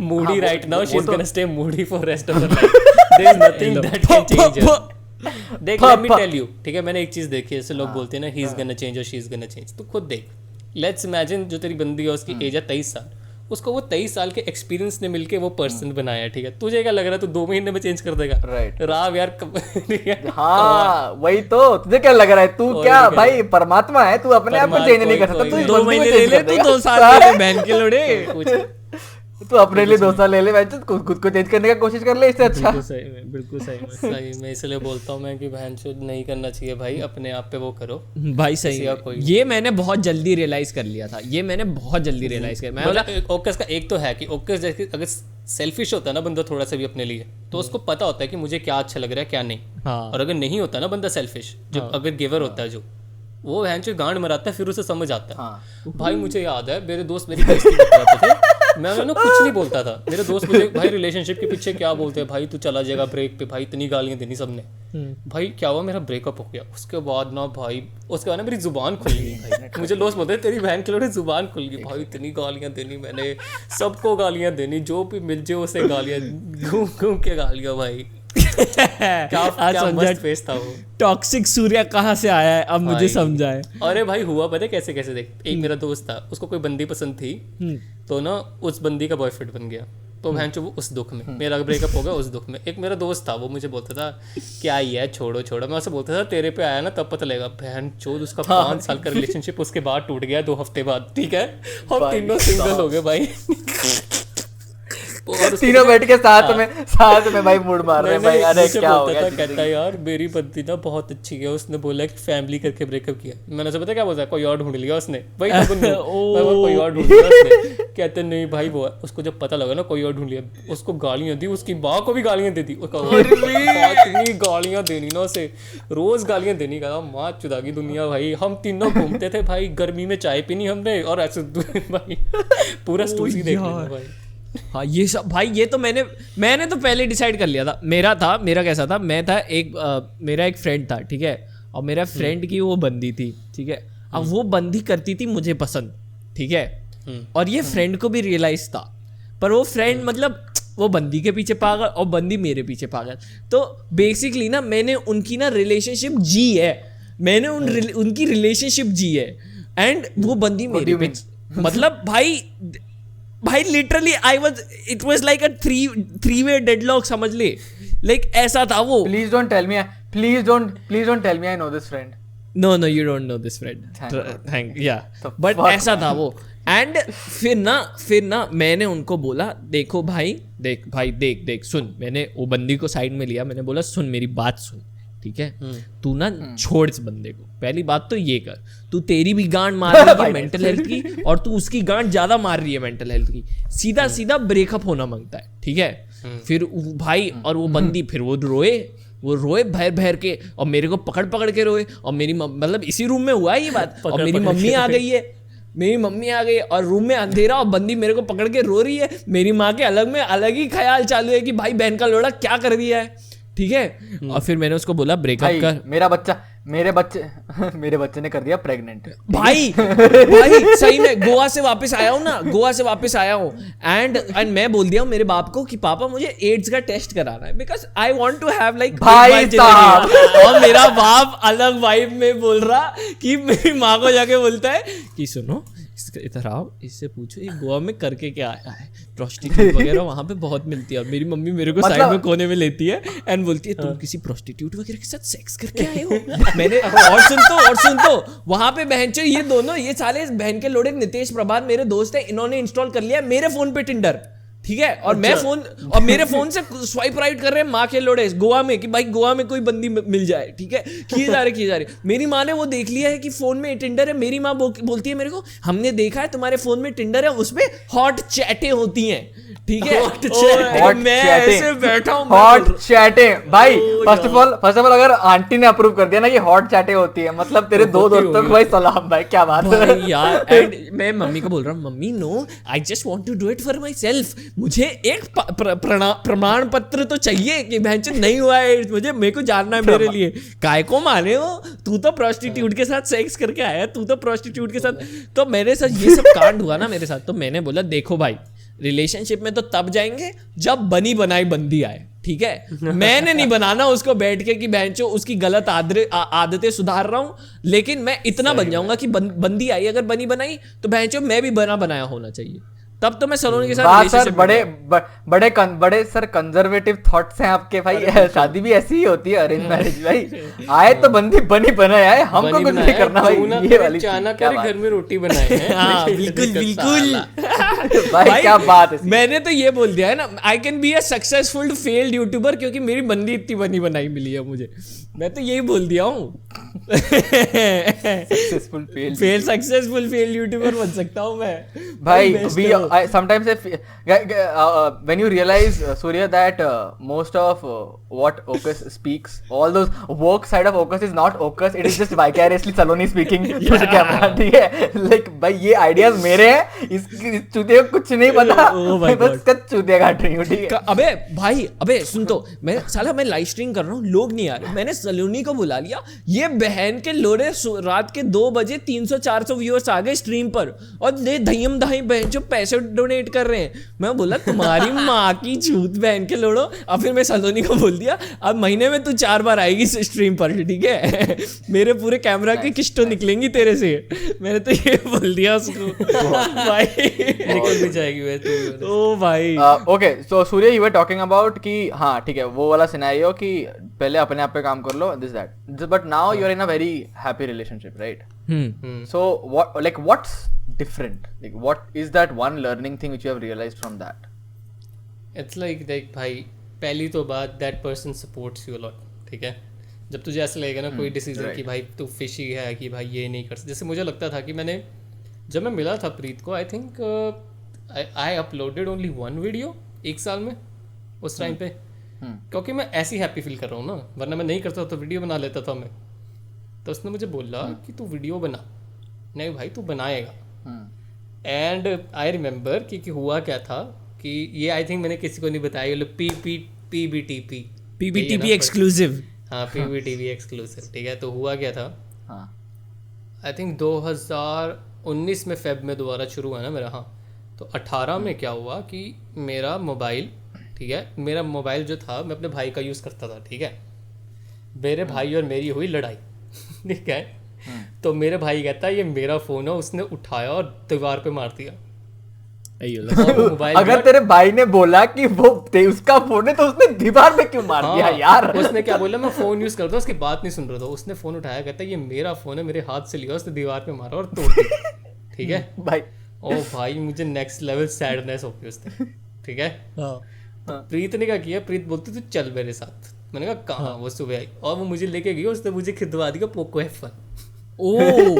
moody right now, she's gonna stay moody for rest of her life. There is nothing that can change her. देख, let me tell you, ठीक है, मैंने एक चीज देखी है, ऐसे लोग बोलते हैं ना he is gonna change or she is gonna change। तो खुद देख, let's imagine जो तेरी बंदी है उसकी एज है 23 साल, उसको वो 23 साल के एक्सपीरियंस ने मिलके वो पर्सन बनाया, ठीक है। तुझे क्या लग रहा है तू 2 महीने में चेंज कर देगा? राइट राव यार हाँ वही तो, तुझे क्या लग रहा है, तू क्या भाई परमात्मा है, तू अपने आप को चेंज नहीं कर सकता। तू 2 महीने ले ले, तू 2 साल ले ले, बहन के लोड़े। तू अपने लिए 2 साल ले ले, खुद को चेंज करने का कोशिश कर ले, इससे अच्छा। बिल्कुल सही में इसलिए बोलता हूँ मैं कि बहन चोद नहीं करना चाहिए भाई, अपने आप पे वो करो भाई। सही, ये मैंने बहुत जल्दी रियलाइज कर लिया था, ये मैंने बहुत जल्दी रियलाइज कर। मैं बोला ओकस का एक तो है कि ओकस जैसे अगर सेल्फिश होता है ना बंदा थोड़ा सा भी अपने लिए, तो उसको पता होता है कि मुझे क्या अच्छा लग रहा है क्या नहीं। और अगर नहीं होता ना बंदा सेल्फिश, जो अगर गिवर होता है जो, वो हैंचो गांड मराता है, फिर उसे समझ आता है। हाँ। भाई मुझे याद है मेरे दोस्त मेरी बेइज्जती करते थे, मैं उन्हें कुछ नहीं बोलता था। मेरे दोस्त मुझे भाई रिलेशनशिप के पीछे क्या बोलते हैं, भाई तू चला जाएगा ब्रेक पे, भाई इतनी गालियां देनी सबने। भाई क्या हुआ, मेरा ब्रेकअप हो गया। उसके बाद ना भाई, उसके बाद ना मेरी जुबान खुल गई भाई। मुझे दोस्त बोलते हैं तेरी बहन के लोड़े जुबान खुल गई भाई, इतनी गालियां देनी मैंने, सबको गालियां देनी, जो भी मिल जाए उसे गालियां, घूम घूम के गालियां भाई। क्या मस्त फेस था वो। टॉक्सिक सूर्या कहाँ से आया है अब मुझे समझा है। अरे भाई हुआ पता है कैसे कैसे, देख एक मेरा दोस्त था, उसको कोई बंदी पसंद थी, तो ना उस बंदी का बॉयफ्रेंड बन गया। तो बहन चो वो उस दुख में, मेरा ब्रेकअप हो गया उस दुख में। एक मेरा दोस्त था, वो मुझे बोलता था क्या ही है, छोड़ो छोड़ो। मैं उसे बोलता था तेरे पे आया ना तब पता लगेगा। बहन चोद उसका 5 साल का रिलेशनशिप उसके बाद टूट गया 2 हफ्ते बाद, ठीक है, और तीनों सिंगल हो गए भाई। और तीनों बैठ के साथ में भाई मूड मार रहे हैं भाई। अरे क्या हो गया, कहता है यार मेरी बंदी ना बहुत अच्छी है, उसने बोला कि फैमिली करके ब्रेकअप किया। मैंने उसे पता क्या बोला, कोई और ढूंढ लिया उसने भाई। कोई और ढूंढ लिया उसने। कहते नहीं भाई वो, उसको जब पता लगा ना कोई और ढूंढ लिया, उसको गालियां दी, उसकी माँ को भी गालियां दे दी। इतनी गालियां देनी ना उसे, रोज गालियां देनी। कहा माँ चुदागी दुनिया भाई। हम तीनों घूमते थे भाई, गर्मी में चाय पीनी हमने, और ऐसे भाई पूरा स्टोरी देख लेना भाई। हाँ ये सब भाई, ये तो मैंने तो पहले डिसाइड कर लिया था। मेरा कैसा था, मैं था मेरा एक फ्रेंड था, ठीक है, और मेरा फ्रेंड की वो बंदी थी, ठीक है। अब वो बंदी करती थी मुझे पसंद, ठीक है, और ये फ्रेंड को भी रियलाइज था, पर वो फ्रेंड मतलब वो बंदी के पीछे पागल और बंदी मेरे पीछे पागल। तो बेसिकली ना मैंने उनकी ना रिलेशनशिप जी है, मैंने उनकी रिलेशनशिप जी है, एंड वो बंदी मेरे पीछे, मतलब भाई literally it was like a three way deadlock, समझ ले, लाइक ऐसा था वो। Please don't tell me I know this friend. No, you don't know this friend. But ऐसा था वो। एंड फिर ना मैंने उनको बोला देखो भाई, देख सुन। मैंने वो बंदी को साइड में लिया, मैंने बोला सुन मेरी बात सुन, ठीक है, तू ना छोड़ इस बंदे को। पहली बात तो ये कर, तू तेरी भी गांड मार रही है मेंटल हेल्थ की, और तू उसकी गांड ज्यादा मार रही है मेंटल हेल्थ की। सीधा ब्रेकअप होना मांगता है, ठीक है। फिर भाई और वो बंदी फिर वो रोए भर के, और मेरे को पकड़ के रोए, और मेरी मतलब इसी रूम में हुआ है ये बात, और मेरी मम्मी आ गई है, और रूम में अंधेरा, और बंदी मेरे को पकड़ के रो रही है। मेरी माँ के अलग ही ख्याल चालू है कि भाई बहन का लोड़ा क्या कर दिया है, ठीक है। और फिर मैंने उसको बोला ब्रेकअप कर। मेरे बच्चे ने कर दिया प्रेग्नेंट भाई सही में गोवा से वापस आया हूँ एंड मैं बोल दिया हूँ मेरे बाप को कि पापा मुझे एड्स का टेस्ट कराना है, because I want to have like भाई साहब। और मेरा बाप अलग वाइब में बोल रहा कि मेरी माँ को जाके बोलता है कि सुनो इधर आओ, इससे पूछो ये गोवा में करके क्या आया है, प्रोस्टिट्यूट वगैरह वहां पे बहुत मिलती है। और मेरी मम्मी मेरे को साइड में कोने में लेती है एंड बोलती है तुम किसी प्रोस्टिट्यूट वगैरह के साथ सेक्स करके आए हो। मैंने और सुन तो वहां पे बहनचो ये साले बहन के लोड़े नितेश प्रभात मेरे दोस्त है, इन्होंने इंस्टॉल कर लिया मेरे फोन पे टिंडर, ठीक है। और मेरे फोन से स्वाइप राइट कर रहे हैं माँ के लोड़े गोवा में कि भाई गोवा में कोई बंदी मिल जाए, ठीक है। किए जा रहे। मेरी माँ ने वो देख लिया है कि फोन में टिंडर है। मेरी माँ बोलती है मेरे को हमने देखा है तुम्हारे फोन में टिंडर है, उसमें हॉट चैटें होती हैं, ठीक है। मैं ऐसे बैठा हूँ हॉट चैटें भाई। फर्स्ट ऑफ ऑल अगर आंटी ने अप्रूव कर दिया ना कि हॉट चैटें होती है, मतलब तेरे दो दोस्तों को भाई सलाम भाई, क्या बात है यार। एंड मैं मम्मी को बोल रहा हूँ mummy no I just want to do it for myself, मुझे एक प्रमाण पत्र तो चाहिए कि बहनचोद नहीं हुआ है, मेरे को जानना है मेरे लिए। काय को माने हो, तू तो प्रोस्टिट्यूट के साथ सेक्स करके आया, तू तो प्रोस्टिट्यूट के साथ। तो मेरे साथ ये सब कांड हुआ ना मेरे साथ, तो मैंने बोला देखो भाई रिलेशनशिप में तो तब जाएंगे जब बनी बनाई बंदी आए, ठीक है। मैंने नहीं बनाना उसको बैठ के कि बहनचो उसकी गलत आदतें सुधार रहा हूं, लेकिन मैं इतना बन जाऊंगा कि बंदी आई अगर बनी बनाई तो बहनचो मैं भी बना बनाया होना चाहिए, तब तो मैं सलोनी के साथ सर बड़े सर कंजर्वेटिव थॉट्स हैं आपके भाई। शादी भी ऐसी ही होती है, अरेंज मैरिज भाई। आए तो बंदी बनी बनाए आए, हमको कुछ नहीं करना भाई। ये वाली चाना करे घर में रोटी बनाए हैं। हाँ बिल्कुल भाई क्या बात है। मैंने तो ये बोल दिया है ना I can be a successful failed YouTuber, क्योंकि मेरी बंदी इतनी बनी बनाई मिली है मुझे। मैं तो यही बोल दिया हूँ। सक्सेसफुल फेल यूट्यूबर बन सकता हूँ मैं भाई. I sometimes when you realize Surya that most of what Ocus speaks, all those work side of Ocus is not Ocus, it is just vicariously Saloni speaking to the camera. ठीक है, like भाई ये ideas मेरे हैं, इस चूतिया को कुछ नहीं पता, मैं बस इसका चूतिया काट रही हूँ. ठीक है. अबे भाई, अबे सुन तो, मैं लाइव स्ट्रीम कर रहा हूँ, लोग नहीं आ रहे, मैंने सलोनी को बुला लिया, ये बहन के लोड़े रात के 2 बजे 300-400 व्यूअर्स आ गए स्ट्रीम पर और ले धयम धाई बहन जो पैसे डोनेट कर रहे हैं. मैं बोला तुम्हारी माँ की चूत बहन के लोड़ो. अब फिर मैं सलोनी को बोल दिया अब महीने में तू 4 बार आएगी स्ट्रीम पर, ठीक है. मेरे पूरे कैमरा की किस्टों निकलेंगी तेरे से. मैंने तो ये बोल दिया उसको. भाई निकल भी जाएगी वैसे. ओ भाई. Okay, so Surya you were talking about कि हाँ ठीक है वो वाला सिनेरियो कि पहले अपने आप पे काम कर लो, this that, but now you are in a very happy relationship, right? So what's different? Like what is that one learning thing which you have realized from that? It's like भाई पहली तो बात that person supports you a lot. ठीक है, जब तुझे ऐसा लगेगा ना कोई डिसीजन कि भाई तू फिशी है कि भाई ये नहीं कर सकता. जैसे मुझे लगता था कि जब मैं मिला था प्रीत को, I think I uploaded only 1 video 1 साल में उस टाइम पे, क्योंकि मैं ऐसी हैप्पी फील कर रहा हूँ ना, वरना मैं नहीं करता तो वीडियो बना लेता था मैं. तो उसने मुझे बोला कि तू वीडियो बना. नहीं भाई तू बनाएगा. एंड आई रिमेंबर कि हुआ क्या था कि ये आई थिंक मैंने किसी को नहीं बताया, ये PBTV एक्सक्लूसिव. हाँ PBTV एक्सक्लूसिव. ठीक है, तो हुआ क्या था, आई थिंक 2019 में फेब में दोबारा शुरू हुआ ना मेरा. हाँ, तो 18 में क्या हुआ कि मेरा मोबाइल, ठीक है, मेरा मोबाइल जो था मैं अपने भाई का यूज़ करता था. ठीक है, मेरे भाई और मेरी हुई लड़ाई. ठीक है, तो मेरे भाई कहता है ये मेरा फोन है, उसने उठाया और दीवार पे मार दिया. अगर तेरे भाई ने बोला कि वो उसका फोन है तो उसने दीवार पे क्यों मार दिया यार? उसने क्या बोला, मैं फोन यूज करता हूँ, उसकी बात नहीं सुन रहा था. उसने फोन उठाया, कहता है ये मेरा फोन है, मेरे हाथ से लिया, उसने दीवार पे मारा और तोड़ दिया. ठीक है भाई. ओ भाई मुझे नेक्स्ट लेवल सैडनेस हो गई उसने. ठीक है, प्रीत ने क्या किया, प्रीत बोलती तू चल मेरे साथ. मैंने कहा कहाँ? वो सुबह आई और वो मुझे लेके गई, उसने मुझे खिदवा दिया पोको F1. ओह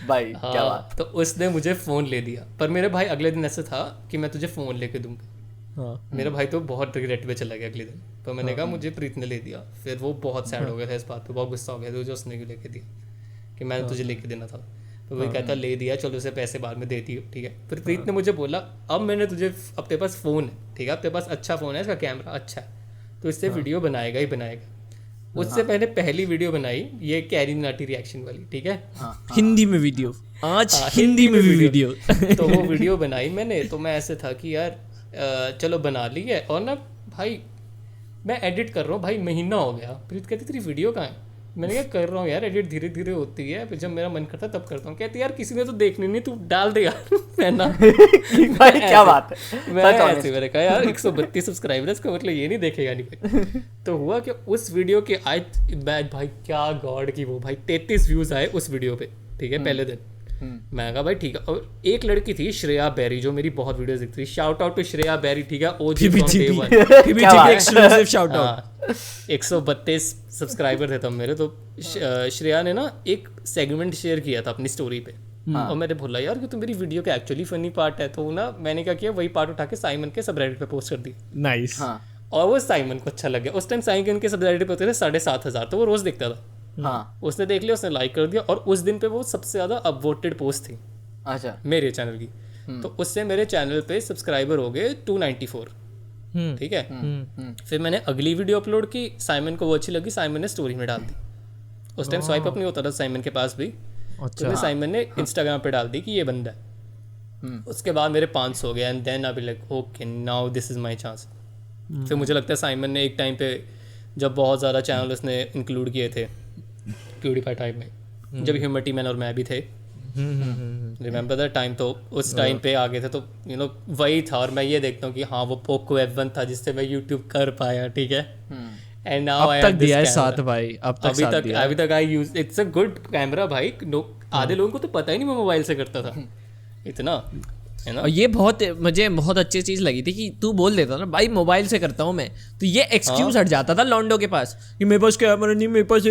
भाई क्या बात. तो उसने मुझे फ़ोन ले दिया, पर मेरे भाई अगले दिन ऐसे था कि मैं तुझे फ़ोन लेके दूंगा. मेरा भाई तो बहुत रिग्रेट में चला गया अगले दिन. तो मैंने कहा मुझे प्रीत ने ले दिया. फिर वो बहुत सैड हो गया था इस बात पे, बहुत गुस्सा हो गया था, उसने क्यों लेके दिया कि मैंने तुझे लेके देना था. तो वो कहता ले दिया, चलो उसे पैसे बाद में देती हो. ठीक है, फिर प्रीत ने मुझे बोला अब मैंने तुझे, अब तेरे पास फ़ोन है, ठीक है, अब तेरे पास अच्छा फ़ोन है, इसका कैमरा अच्छा है, तो इससे वीडियो बनाएगा ही बनाएगा. उससे पहले पहली वीडियो बनाई ये कैरी नाटी रिएक्शन वाली. ठीक है, हिंदी में वीडियो, आज हिंदी में भी वीडियो. तो वो वीडियो बनाई मैंने. तो मैं ऐसे था कि यार चलो बना ली है, और ना भाई मैं एडिट कर रहा हूँ, भाई महीना हो गया. प्रीत कहती तेरी वीडियो कहाँ है? मैंने क्या कर रहा हूँ यार, एडिट धीरे धीरे होती है, फिर जब मेरा मन करता तब करता हूँ. कहती यार किसी ने तो देखनी नहीं, तू डाल दे यार. मैं ना भाई क्या बात है. मैं ऐसे मैंने कहा यार 132 सब्सक्राइबर इसका मतलब ये नहीं देखेगा नहीं कोई. तो हुआ कि उस वीडियो के भाई क्या गॉड की वो भाई 33 व्यूज आए उस वीडियो पे. ठीक है, पहले दिन. मैं कहा भाई ठीक है. और एक लड़की थी श्रेया बैरी जो मेरी बहुत वीडियोस देखती थी. शाउट आउट टू श्रेया बैरी. ठीक है, OG from day 1 exclusive shout out. 132 subscriber थे तब मेरे. तो श्रेया ने ना एक सेगमेंट शेयर किया था अपनी स्टोरी पे. और मैंने बोला यार कि तो मेरी वीडियो का एक्चुअली फनी पार्ट है. तो ना मैंने क्या किया, वही पार्ट उठा के साइमन के सबरेडिट पे पोस्ट कर दी. नाइस. और वो साइमन को अच्छा लग गया. उस टाइम साइमन के सबरेडिट पे होते थे 7,500, तो वो रोज देखता था. उसने देख लिया, उसने लाइक कर दिया, और उस दिन पे वो सबसे ज्यादा अपवोटेड पोस्ट थी अच्छा मेरे चैनल की. तो उससे मेरे चैनल पे सब्सक्राइबर हो गए 294. ठीक है, फिर मैंने अगली वीडियो अपलोड की, साइमन को वो अच्छी लगी, साइमन ने स्टोरी में डाल दी. उस टाइम स्वाइप अप नहीं होता था साइमन के पास भी. तो साइमन ने इंस्टाग्राम पे डाल दी कि ये बंदा है. उसके बाद मेरे 500 हो गए. And then I be like okay now this is my chance. फिर मुझे लगता है साइमन ने एक टाइम पे जब बहुत ज़्यादा चैनल उसने इंक्लूड किए थे प्यूडीफाई टाइम में, जब ह्यूमनिटी मैन और मैं भी थे, रिमेंबर दैट टाइम. तो उस टाइम पे आ गए थे, तो यू नो वही था. और मैं ये देखता हूँ कि हाँ वो पोको F1 था जिससे मैं यूट्यूब कर पाया. ठीक है, एंड नाउ अब तक दिया है साथ भाई. अभी तक I use, it's a good camera भाई. आधे लोगों को तो पता ही नहीं मैं मोबाइल से करता था इतना, है ना. और ये मुझे बहुत अच्छी चीज लगी थी कि तू बोल देता ना भाई मोबाइल से करता हूँ मैं, तो ये एक्सक्यूज हट जाता था लॉन्डो के पास कि मेरे पास कैमरा नहीं, मेरे पास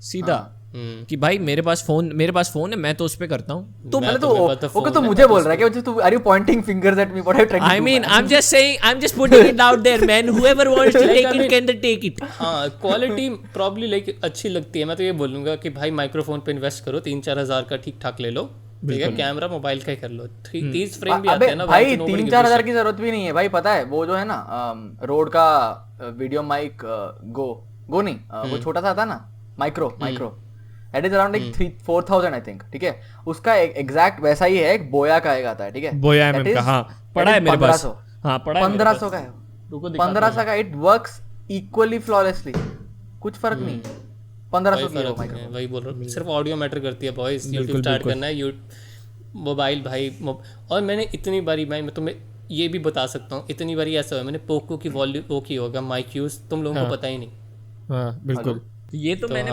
सीधा कि भाई मेरे पास फोन है, मैं तो उस पे करता हूँ। तो मतलब ओके तो मुझे बोल रहा है कि तू are you pointing fingers at me, what are you trying to do? I mean I am just putting it out there man, whoever wants to take it can take it. हाँ, quality probably like अच्छी लगती है। मैं तो ये बोलूंगा कि भाई माइक्रोफोन पे इन्वेस्ट करो, 3-4 हज़ार का ठीक ठाक ले लो, ठीक है। कैमरा मोबाइल का ही कर लो, 30 फ्रेम भी आते हैं ना भाई। 3-4 हज़ार की जरूरत भी नहीं है भाई, पता है वो जो है ना रोड का वीडियो माइक गो नहीं, वो छोटा सा आता ना micro, That is around like 3-4,000 I think, ठीक है। उसका एग्जैक्ट वैसा ही है, एक बोया का एक आता है, ठीक है। बोया MM का, हाँ पड़ा है मेरे पास, हाँ पड़ा है 1500 का है, 1500 का। इट वर्क्स इक्वली फ्लॉलेसली, कुछ फर्क नहीं है। 1500 की है माइक्रोफोन, वही बोल रहा हूँ। सिर्फ ऑडियो मैटर करती है बॉयज। यूट्यूब स्टार्ट करना है, मोबाइल भाई। और मैंने इतनी बारी, मैं तुम्हें ये भी बता सकता हूँ, इतनी बारी ऐसा हुआ मैंने पोको की वॉल्यूम वो की होगा माइक यूज, तुम लोगों को पता ही नहीं। हाँ बिल्कुल, ये तो मैंने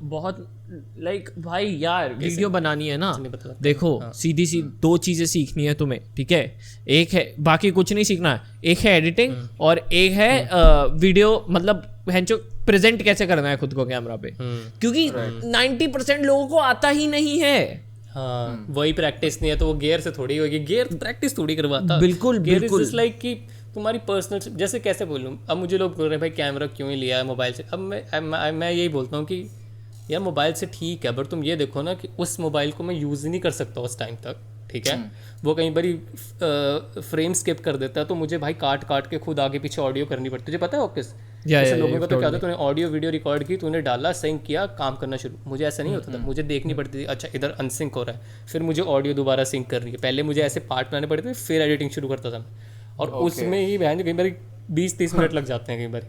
बहुत लाइक भाई यार वीडियो बनानी है ना, देखो सीधी सी 2 चीजें सीखनी है तुम्हें, ठीक है। एक है, बाकी कुछ नहीं सीखना है, एक है एडिटिंग और एक है वीडियो, मतलब जो प्रेजेंट कैसे करना है खुद को कैमरा पे, क्योंकि 90% लोगों को आता ही नहीं है। हाँ, वही प्रैक्टिस नहीं है तो वो गियर से थोड़ी होगी, गियर प्रैक्टिस थोड़ी करवाता। बिल्कुल बिल्कुल, लाइक कि तुम्हारी पर्सनल, जैसे कैसे बोलूँ, अब मुझे लोग बोल रहे हैं भाई कैमरा क्यों ही लिया है मोबाइल से। अब मैं यही बोलता हूँ कि यार मोबाइल से ठीक है, बट तुम ये देखो ना कि उस मोबाइल को मैं यूज़ ही नहीं कर सकता उस टाइम तक, ठीक है। वो कई बारी फ्रेम स्किप कर देता है, तो मुझे भाई काट के खुद आगे पीछे ऑडियो करनी पड़ती है। तुझे पता है ऑफिस जैसे लोगों का तो क्या होता है, तूने ऑडियो वीडियो रिकॉर्ड की, तूने डाला, सिंक किया, काम करना शुरू। मुझे ऐसा नहीं होता था, मुझे देखनी पड़ती थी, अच्छा इधर अनसिंक हो रहा है, फिर मुझे ऑडियो दोबारा सिंक कर रही है। पहले मुझे ऐसे पार्ट बनाने पड़ते थे, फिर एडिटिंग शुरू करता था मैं, और उसमें ही बहन कई बार 20-30 मिनट लग जाते हैं कई बार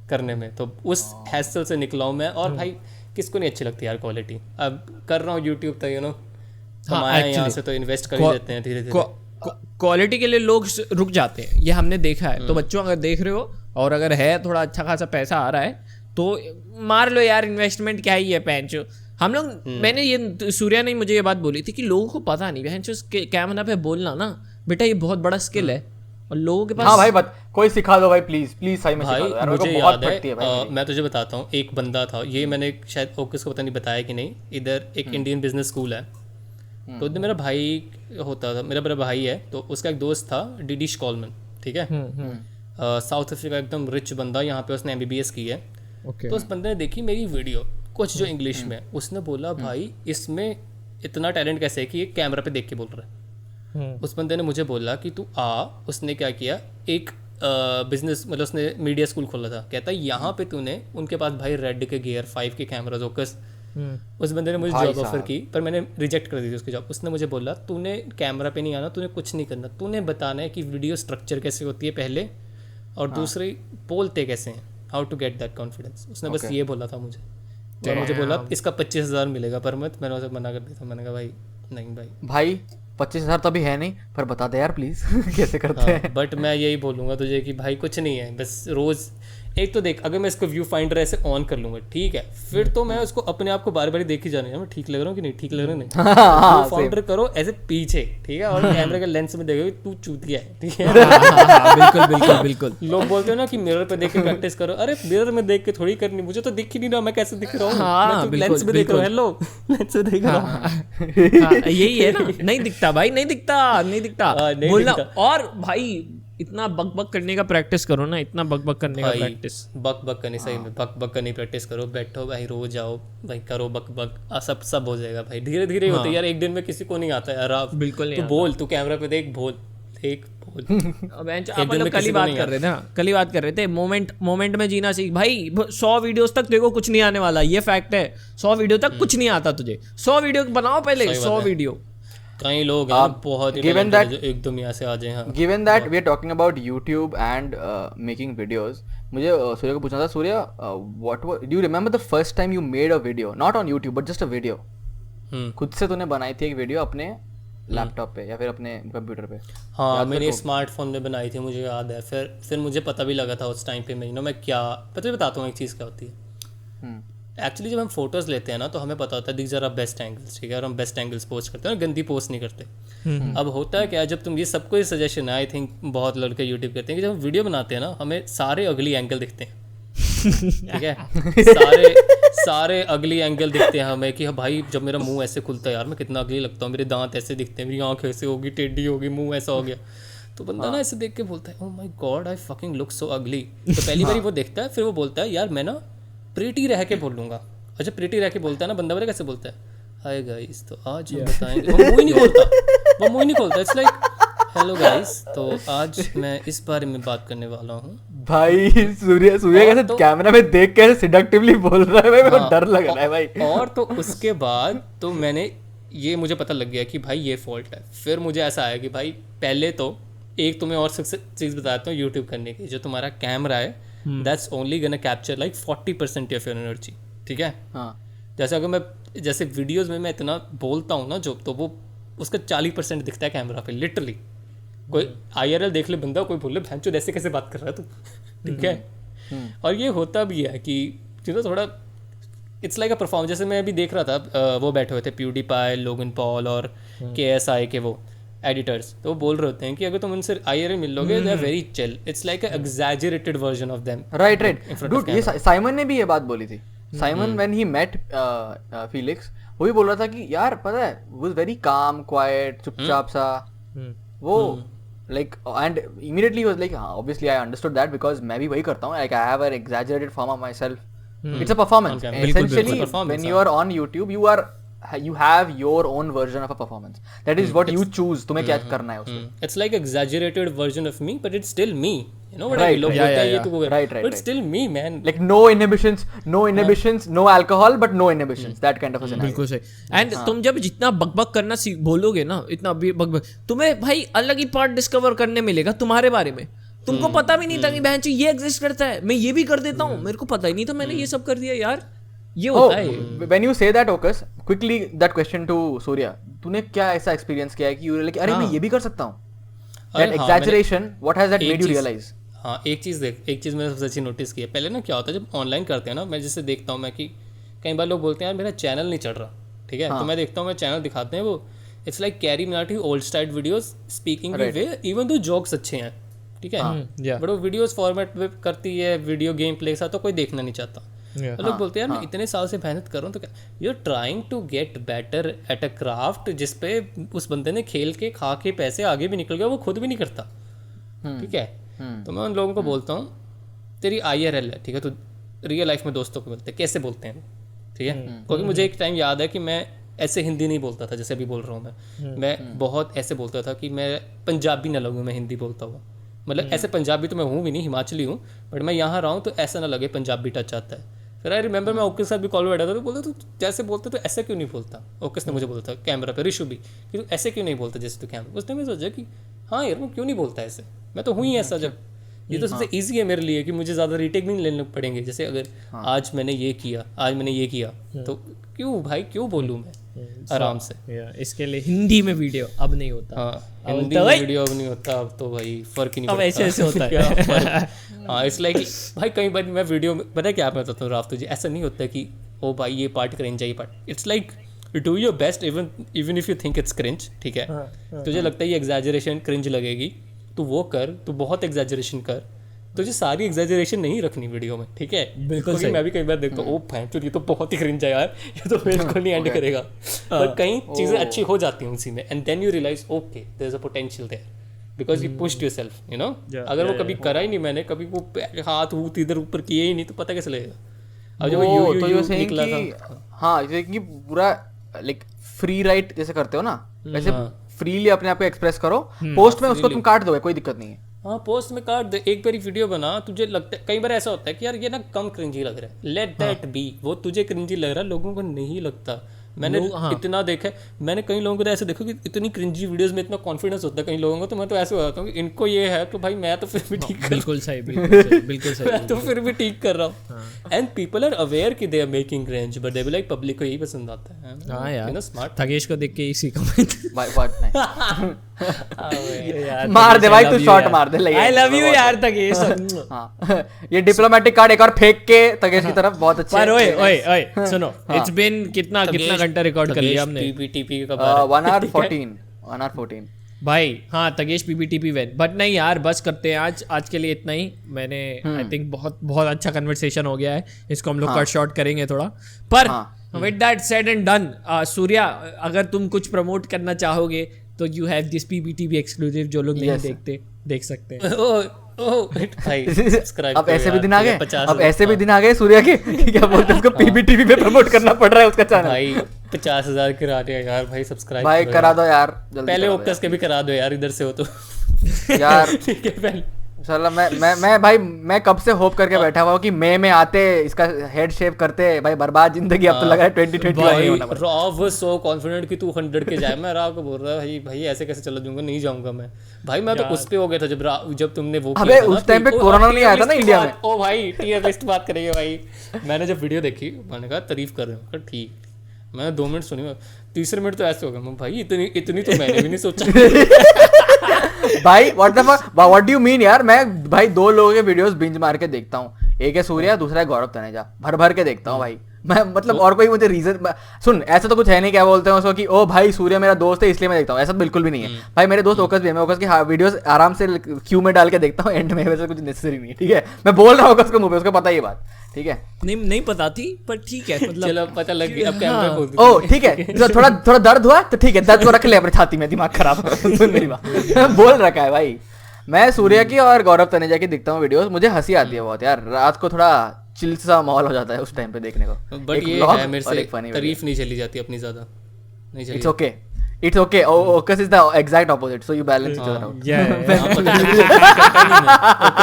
करने में। तो उस हैसल से निकला हूँ मैं। और भाई किसको नहीं अच्छी लगती यार क्वालिटी। अब कर रहा हूँ यूट्यूब तक, कमाया यहाँ से तो इन्वेस्ट कर ही देते हैं धीरे धीरे। क्वालिटी के लिए लोग रुक जाते हैं, ये हमने देखा है। तो बच्चों अगर देख रहे हो और अगर है थोड़ा अच्छा खासा पैसा आ रहा है तो मार लो यार, इन्वेस्टमेंट क्या ही है पैंचो। हम लोग मैंने ये सूर्या ने मुझे ये बात बोली थी कि लोगों को पता नहीं पैंचो कैमरा पे बोलना ना बेटा ये बहुत बड़ा स्किल है, और लोगों के पास। हाँ भाई कोई सिखा दो भाई, प्लीज सही में सिखा दो यार, मुझे बहुत याद फटती है भाई। मैं तुझे बताता हूँ, एक बंदा था, ये मैंने शायद ओके को पता नहीं बताया कि नहीं, इधर एक इंडियन बिजनेस स्कूल है, तो उधर मेरा भाई होता था, मेरा बड़ा भाई है, तो उसका एक दोस्त था डिडिश कॉलमन, ठीक है, साउथ अफ्रीका, एकदम रिच बंदा, यहाँ पे उसने MBBS की है। तो उस बंदे ने देखी मेरी वीडियो कुछ जो इंग्लिश में, उसने बोला भाई इसमें इतना टैलेंट कैसे है कि ये कैमरा पे देख के बोल रहा है। उस बंदे ने मुझे बोला कि तू आ, उसने क्या किया, एक बिजनेस, मतलब उसने मीडिया स्कूल खोला था, कहता यहाँ पे तूने, उनके पास भाई रेड के गियर 5 के कैमरा जोकस। उस बंदे ने मुझे जॉब ऑफर की, पर मैंने रिजेक्ट कर दी थी उसकी जॉब। उसने मुझे बोला तूने कैमरा पे नहीं आना, तूने कुछ नहीं करना, तूने बताना है कि वीडियो स्ट्रक्चर कैसे होती है पहले, और दूसरे बोलते कैसे हैं, how to get that confidence. उसने बस ये बोला था मुझे, और मुझे बोला इसका 25,000 मिलेगा पर मंथ। मैंने उसे मना कर दिया था, मैंने कहा भाई नहीं भाई 25,000 तो अभी है नहीं, पर बता दे यार प्लीज कैसे करते हैं। बट मैं यही बोलूँगा तुझे कि भाई कुछ नहीं है, बस रोज एक तो देख, अगर मैं इसको व्यू फाइंडर ऐसे ऑन कर लूंगा, ठीक है, फिर तो मैं उसको अपने आप को बार बार देखी जाने, मैं ठीक लग रहा हूँ कि नहीं ठीक लग रहा नहीं। व्यू फाइंडर करो ऐसे पीछे, ठीक है, और कैमरे के लेंस में देखो तू चूतिया है, ठीक है। बिल्कुल बिल्कुल बिल्कुल। लोग बोलते हैं ना कि मिरर पे देख के प्रैक्टिस करो, अरे मिरर में देख के थोड़ी करनी, मुझे तो दिख ही नहीं रहा मैं कैसे दिख रहा हूँ, लेंस में देख रहा हूँ, हेलो लेंस में देख रहा हूँ। यही है ना, नहीं दिखता भाई, नहीं दिखता बोलना। और भाई इतना बक करने का प्रैक्टिस करो ना, इतना बक करने का प्रैक्टिस, बक करनी, सही में बक करनी प्रैक्टिस करो, बैठो भाई, रोज आओ भाई, करो बक सब हो जाएगा भाई, धीरे धीरे होते यार। एक दिन में किसी को नहीं आता यार, आप बिल्कुल नहीं, तू बोल, तू कैमरा पे देख, बोल। कल ही बात कर रहे थे मोमेंट में जीना सीख भाई। 100 वीडियोस तक देखो कुछ नहीं आने वाला, ये फैक्ट है। 100 वीडियो तक कुछ नहीं आता तुझे, 100 वीडियो बनाओ पहले, 100 वीडियो। कई लोग हैं बहुत given that एकदम यहाँ से आ जाए। हाँ, given that we are talking about YouTube and making videos, मुझे सूर्य को पूछना था, सूर्य do you remember the first time you made a video, not on YouTube but just a video? खुद से तूने बनाई थी एक वीडियो अपने लैपटॉप पे या फिर अपने कंप्यूटर पे? हाँ, मेरे स्मार्टफोन में बनाई थी, मुझे याद है। फिर मुझे पता भी लगा था उस टाइम पे मैं क्या, तुझे बताता हूँ एक चीज़ क्या होती है। एक्चुअली जब हम फोटोज़ लेते हैं ना, तो हमें पता होता है दीज आर बेस्ट एंगल्स, ठीक है, और हम बेस्ट एंगल्स पोस्ट करते हैं, गंदी पोस्ट नहीं करते। अब होता है क्या, जब तुम ये सबको सजेशन है, आई थिंक बहुत लड़के यूट्यूब करते हैं कि जब हम वीडियो बनाते हैं ना, हमें सारे अगली एंगल दिखते हैं। ठीक है। सारे अगली एंगल दिखते हैं हमें कि भाई जब मेरा मुंह ऐसे खुलता है यार मैं कितना अगली लगता हूँ, मेरे दांत ऐसे दिखते हैं, मेरी आंख ऐसे होगी, टेढ़ी होगी, मुंह ऐसा हो गया, तो बंदा ना ऐसे देख के बोलता है oh my God I fucking look so अगली। तो पहली बार वो देखता है, फिर वो बोलता है यार मैं ना प्रीटी रह के बोलूँगा। अच्छा प्रीटी रह के बोलता है ना बंदा, बोले कैसे बोलता है, हाय गाइस तो आज हम बताएंगे, वो मुंह ही नहीं खोलता, इट्स लाइक हेलो गाइस तो आज मैं इस बारे में बात करने वाला हूँ। भाई सूर्य कैसे कैमरा में देख के सिडक्टिवली बोल रहा है, मेरे को डर लग रहा है भाई। और तो उसके बाद तो मैंने ये मुझे पता लग गया कि भाई ये फॉल्ट है। फिर मुझे ऐसा आया कि भाई पहले तो एक तुम्हें और चीज़ बताता हूँ यूट्यूब करने की, जो तुम्हारा कैमरा है that's only gonna capture like 40% of your energy, ठीक है। जैसे अगर मैं जैसे वीडियोस में मैं इतना बोलता हूँ ना जो, तो वो उसका 40% दिखता है कैमरा पे लिटरली। कोई IRL देख ले बंदा, कोई बोले भैंचोद ऐसे कैसे बात कर रहा है तू, ठीक है। और ये होता भी है कि थोड़ा इट्स लाइक अ परफॉर्म। जैसे मैं अभी देख रहा था वो बैठे हुए थे PewDiePie, लोगन पॉल और KSI के वो एडिटर्स, तो वो बोल रहे होते हैं कि अगर तुम उनसे IRL मिल लोगे they are very chill, it's like a exaggerated version of them. Right dude, ये साइमन ने भी ये बात बोली थी। Simon when he met Felix, वो भी बोल रहा था कि यार पता है वाज वेरी काम क्वाइट, चुपचाप सा वो like and immediately was like obviously I understood that because मैं भी वही करता हूँ, like I have an exaggerated form of myself. It's a performance essentially. When you are on YouTube you have your own version of a performance, that is what you choose, तुम्हें क्या करना है उसमें। It's like exaggerated version of me but it's still me, you know what I mean? लोग बोलते हैं ये तो right but it's still me man, like no inhibitions, no alcohol but no inhibitions, that kind of a scenario। बिल्कुल सही। And तुम जब जितना बकबक करना बोलोगे ना, इतना बकबक, तुम्हें भाई अलग ही पार्ट डिस्कवर करने मिलेगा तुम्हारे बारे में। तुमको पता भी नहीं था कि बहन ये एग्जिस्ट करता है, मैं ये भी कर देता हूँ, मेरे को पता ही नहीं था, मैंने ये सब कर दिया यार, ये होता है। When you say that Okus, quickly that question to Surya, तूने क्या ऐसा एक्सपीरियंस किया है कि you like अरे मैं ये भी कर सकता हूँ? That exaggeration, what has that made you realize? हाँ एक चीज़ मैंने सबसे अच्छी नोटिस की है। पहले ना क्या होता है जब ऑनलाइन करते हैं ना, मैं जैसे देखता हूँ मैं कि कई बार लोग बोलते हैं यार मेरा चैनल नहीं चल रहा, ठीक है। तो मैं देखता हूँ मैं चैनल दिखाते हैं वो it's like carry Minati old style videos speaking way, even though jokes अच्छे हैं, ठीक है, बट वो वीडियोस फॉर्मेट में करती है, वीडियो गेम प्ले के साथ, तो कोई देखना नहीं चाहता। लोग बोलते हैं यार मैं इतने साल से मेहनत कर रहा हूँ, तो क्या you are trying to get better at a craft जिसपे उस बंदे ने खेल के खा के पैसे आगे भी निकल गया, वो खुद भी नहीं करता, ठीक है। तो मैं उन लोगों को बोलता हूँ तेरी IRL है, ठीक है, तो रियल लाइफ में दोस्तों को बोलते हैं कैसे बोलते हैं, ठीक है। क्योंकि मुझे एक टाइम याद है कि मैं ऐसे हिंदी नहीं बोलता था जैसे अभी बोल रहा हूँ मैं बहुत ऐसे बोलता था कि मैं पंजाबी ना लगूँ मैं हिंदी बोलता हुआ, मतलब ऐसे पंजाबी तो मैं हूँ भी नहीं, हिमाचली हूँ, बट मैं यहाँ रहा हूँ तो ऐसा ना लगे पंजाबी टच आता है। फिर आई रिमेंबर मैं ओके के साथ भी कॉल बैठा था, तो बोलता तू जैसे बोलते तो ऐसे क्यों नहीं बोलता। ओके ने मुझे बोला था कैमरा पे, ऋषु भी, कि तू ऐसे क्यों नहीं बोलता जैसे तू कैमरा। उसने मैं सोचा कि हाँ यार मैं क्यों नहीं बोलता ऐसे, मैं तो हूँ ही ऐसा। जब ये तो सबसे ईजी है मेरे लिए कि मुझे ज़्यादा रीटेक भी नहीं लेने पड़ेंगे। जैसे अगर आज मैंने ये किया तो क्यों भाई क्यों बोलूँ मैं आराम से। इसके लिए हिंदी में वीडियो अब नहीं होता। हाँ हिंदी में वीडियो अब नहीं होता, अब तो भाई फर्क ही नहीं पड़ता, अब ऐसे होता है। हाँ इट्स लाइक भाई कई बार मैं वीडियो में पता है क्या मैं बताता हूँ राफ तुझे, ऐसा नहीं होता कि ओ भाई ये पार्ट क्रिंज है, ये part it's like do your best even if you think it's cringe, ठीक है। तुझे लगता है ये एग्जैजरेशन क्रिंज लगेगी, तू वो कर, तू बहुत एग्जैजरेशन कर, तुझे सारी एग्जैजरेशन नहीं रखनी वीडियो में, ठीक है। बिल्कुल सही। मैं भी कई बार देखता हूँ ओ भाई तो ये तो बहुत ही क्रिंज है यार, ये तो बिल्कुल नहीं एंड करेगा, पर कई चीज़ें अच्छी हो जाती हैं उसी में, and then you realize okay there is a potential there because you pushed yourself, you know. अगर वो कभी करा ही नहीं मैंने, कभी वो हाथ हूथ इधर ऊपर किए ही नहीं, तो पता कैसे लगेगा। अब जब यू निकला था, हाँ जैसे कि पूरा लाइक फ्री राइट जैसे करते हो ना, वैसे फ्रीली अपने आप को एक्सप्रेस करो, पोस्ट में उसको तुम काट दो, कोई दिक्कत नहीं है। हाँ पोस्ट में काट दे, एक बारी वीडियो बना, तुझे लगता है कई बार ऐसा होता है कि यार ये ना कम क्रिंजी लग रहा है, लेट दैट बी, वो तुझे क्रिंजी लग रहा है, लोगों को नहीं लगता। मैंने इतना देखा है, मैंने कई लोगों को तो ऐसे देखो कि इतनी क्रिंजी वीडियोस में इतना कॉन्फिडेंस होता है कई लोगों को, तो मैं तो ऐसे हो जाता हूँ कि इनको ये है तो भाई मैं तो फिर भी ठीक कर, बिल्कुल सही बिल्कुल सही मैं तो फिर भी ठीक कर रहा हूँ। एंड पीपल आर अवेयर कि they are making cringe, but they will like public को यही पसंद आता है। हाँ यार स्मार्ट थकेश को देख के इसी कमेंट मार दे भाई, तू शॉट मार दे। आई लव यू यार तकेश। हाँ ये डिप्लोमेटिक कार्ड एक और फेंक के तकेश की तरफ, बहुत अच्छा। पर ओए सुनो, इट्स बीन कितना घंटा रिकॉर्ड कर लिया हमने? टीपी का 1 hour 14 भाई हाँ तगेश पीबीटीपी वेन बट नहीं यार बस करते हैं आज के लिए इतना ही मैंने आई थिंक बहुत बहुत अच्छा कन्वर्सेशन हो गया है इसको हम लोग कट शॉर्ट करेंगे थोड़ा पर with that said and done Surya अगर तुम कुछ प्रमोट करना चाहोगे तो यू हैव दिस पीबीटीवी एक्सक्लूसिव जो लोग नहीं देखते देख सकते हैं भाई सब्सक्राइब अब ऐसे भी दिन आ गए अब ऐसे भी दिन आ गए सूर्या के क्या बोलते हैं उसको पीबीटीवी पे प्रमोट करना पड़ रहा है उसका चैनल भाई 50,000 करा दो यार भाई सब्सक्राइब भाई करा दो यार जल्दी पहले ओक्टस के भी करा दो यार इधर से हो तो यार ठीक है पहले चलो मैं भाई मैं कब से होप करके बैठा हुआ हूँ कि मई में आते इसका हेड शेप करते भाई बर्बाद जिंदगी अब तो लगा है 2020 भाई रॉव वाज सो कॉन्फिडेंट कि तू 100 के जाए मैं राव को बोल रहा भाई ऐसे कैसे चला जाऊंगा नहीं जाऊंगा मैं भाई मैं तो उस पे हो गया था जब तुमने वो अबे उस टाइम पे कोरोना नहीं आया था ना इंडिया में ओ भाई टियर लिस्ट बात करेंगे भाई मैंने जब वीडियो देखी मैंने कहा तारीफ कर रहे हो ठीक मैंने 2 मिनट सुनी तीसरे मिनट तो ऐसे हो गया भाई इतनी तो मैंने भी नहीं सोचा भाई व्हाट डू यू मीन यार मैं भाई 2 लोगों के वीडियोस बिंज मार के देखता हूँ एक है सूर्या दूसरा है गौरव तनेजा भर के देखता हूँ भाई मैं मतलब और कोई मुझे रीजन सुन ऐसा तो कुछ है नहीं क्या बोलते हैं उसको कि ओ भाई सूर्या मेरा दोस्त है इसलिए मैं देखता हूँ ऐसा तो बिल्कुल भी नहीं है भाई मेरे दोस्त ओकस भी है मैं ओकस की वीडियोस आराम से क्यू में डाल के देखता हूँ एंड में वैसे कुछ नेसेसरी नहीं है ठीक है मैं बोल रहा हूँ ओकस को मुंह पे उसको पता ही बात ठीक है नहीं पता थी पर ठीक है मतलब चलो पता लग गया अब कैमरा खोल दो ओ ठीक है तो थोड़ा दर्द हुआ तो ठीक है दर्द को रख ले अपने छाती में दिमाग खराब सुन मेरी बात बोल रखा है भाई मैं सूर्या की और गौरव तनेजा की देखता हूँ वीडियोस मुझे हंसी आती है बहुत यार रात को थोड़ा चिल सा माहौल हो जाता है उस टाइम पे देखने को बट ये है मेरे से तारीफ नहीं चली जाती अपनी ज्यादा नहीं चली It's okay. Ocus is the exact opposite. So you balance each other out.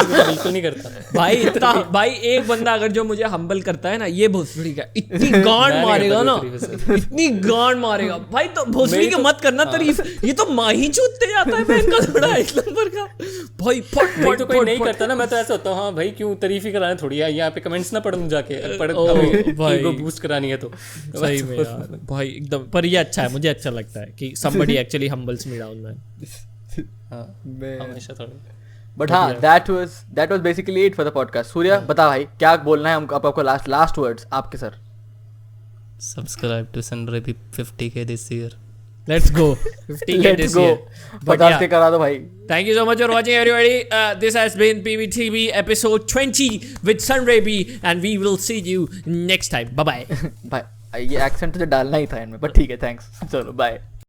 बिल्कुल नहीं करता भाई एक बंदा अगर जो मुझे हम्बल करता है ना ये भोसड़ी का इतनी गांड मारेगा ना इतनी गांड मारेगा भाई तो भोसड़ी के मत करना तारीफ ये तो माही चूतते जाता है बहन का थोड़ा 1 नंबर का भाई फट तो कोई नहीं करता ना मैं तो ऐसा होता हूँ हाँ भाई क्यों तारीफ ही कराना थोड़ी है यहाँ पे कमेंट्स ना पढ़ जाके भाई बूस्ट करानी है तो सही में यार भाई एकदम पर ये अच्छा है मुझे अच्छा लगता है कि somebody actually humbles me down man हमेशा थोड़ा बट हाँ that was basically it for the podcast Surya बता भाई क्या बोलना है हमको आपको लास्ट वर्ड्स आपके sir subscribe to Sunray 50K this year let's go 50K this year 50K करा दो भाई thank you so much for watching everybody this has been PBTV episode 20 with Sunray B and we will see you next time bye bye भाई ये accent तुझे डालना ही था इनमें but ठीक है थैंक्स चलो बाय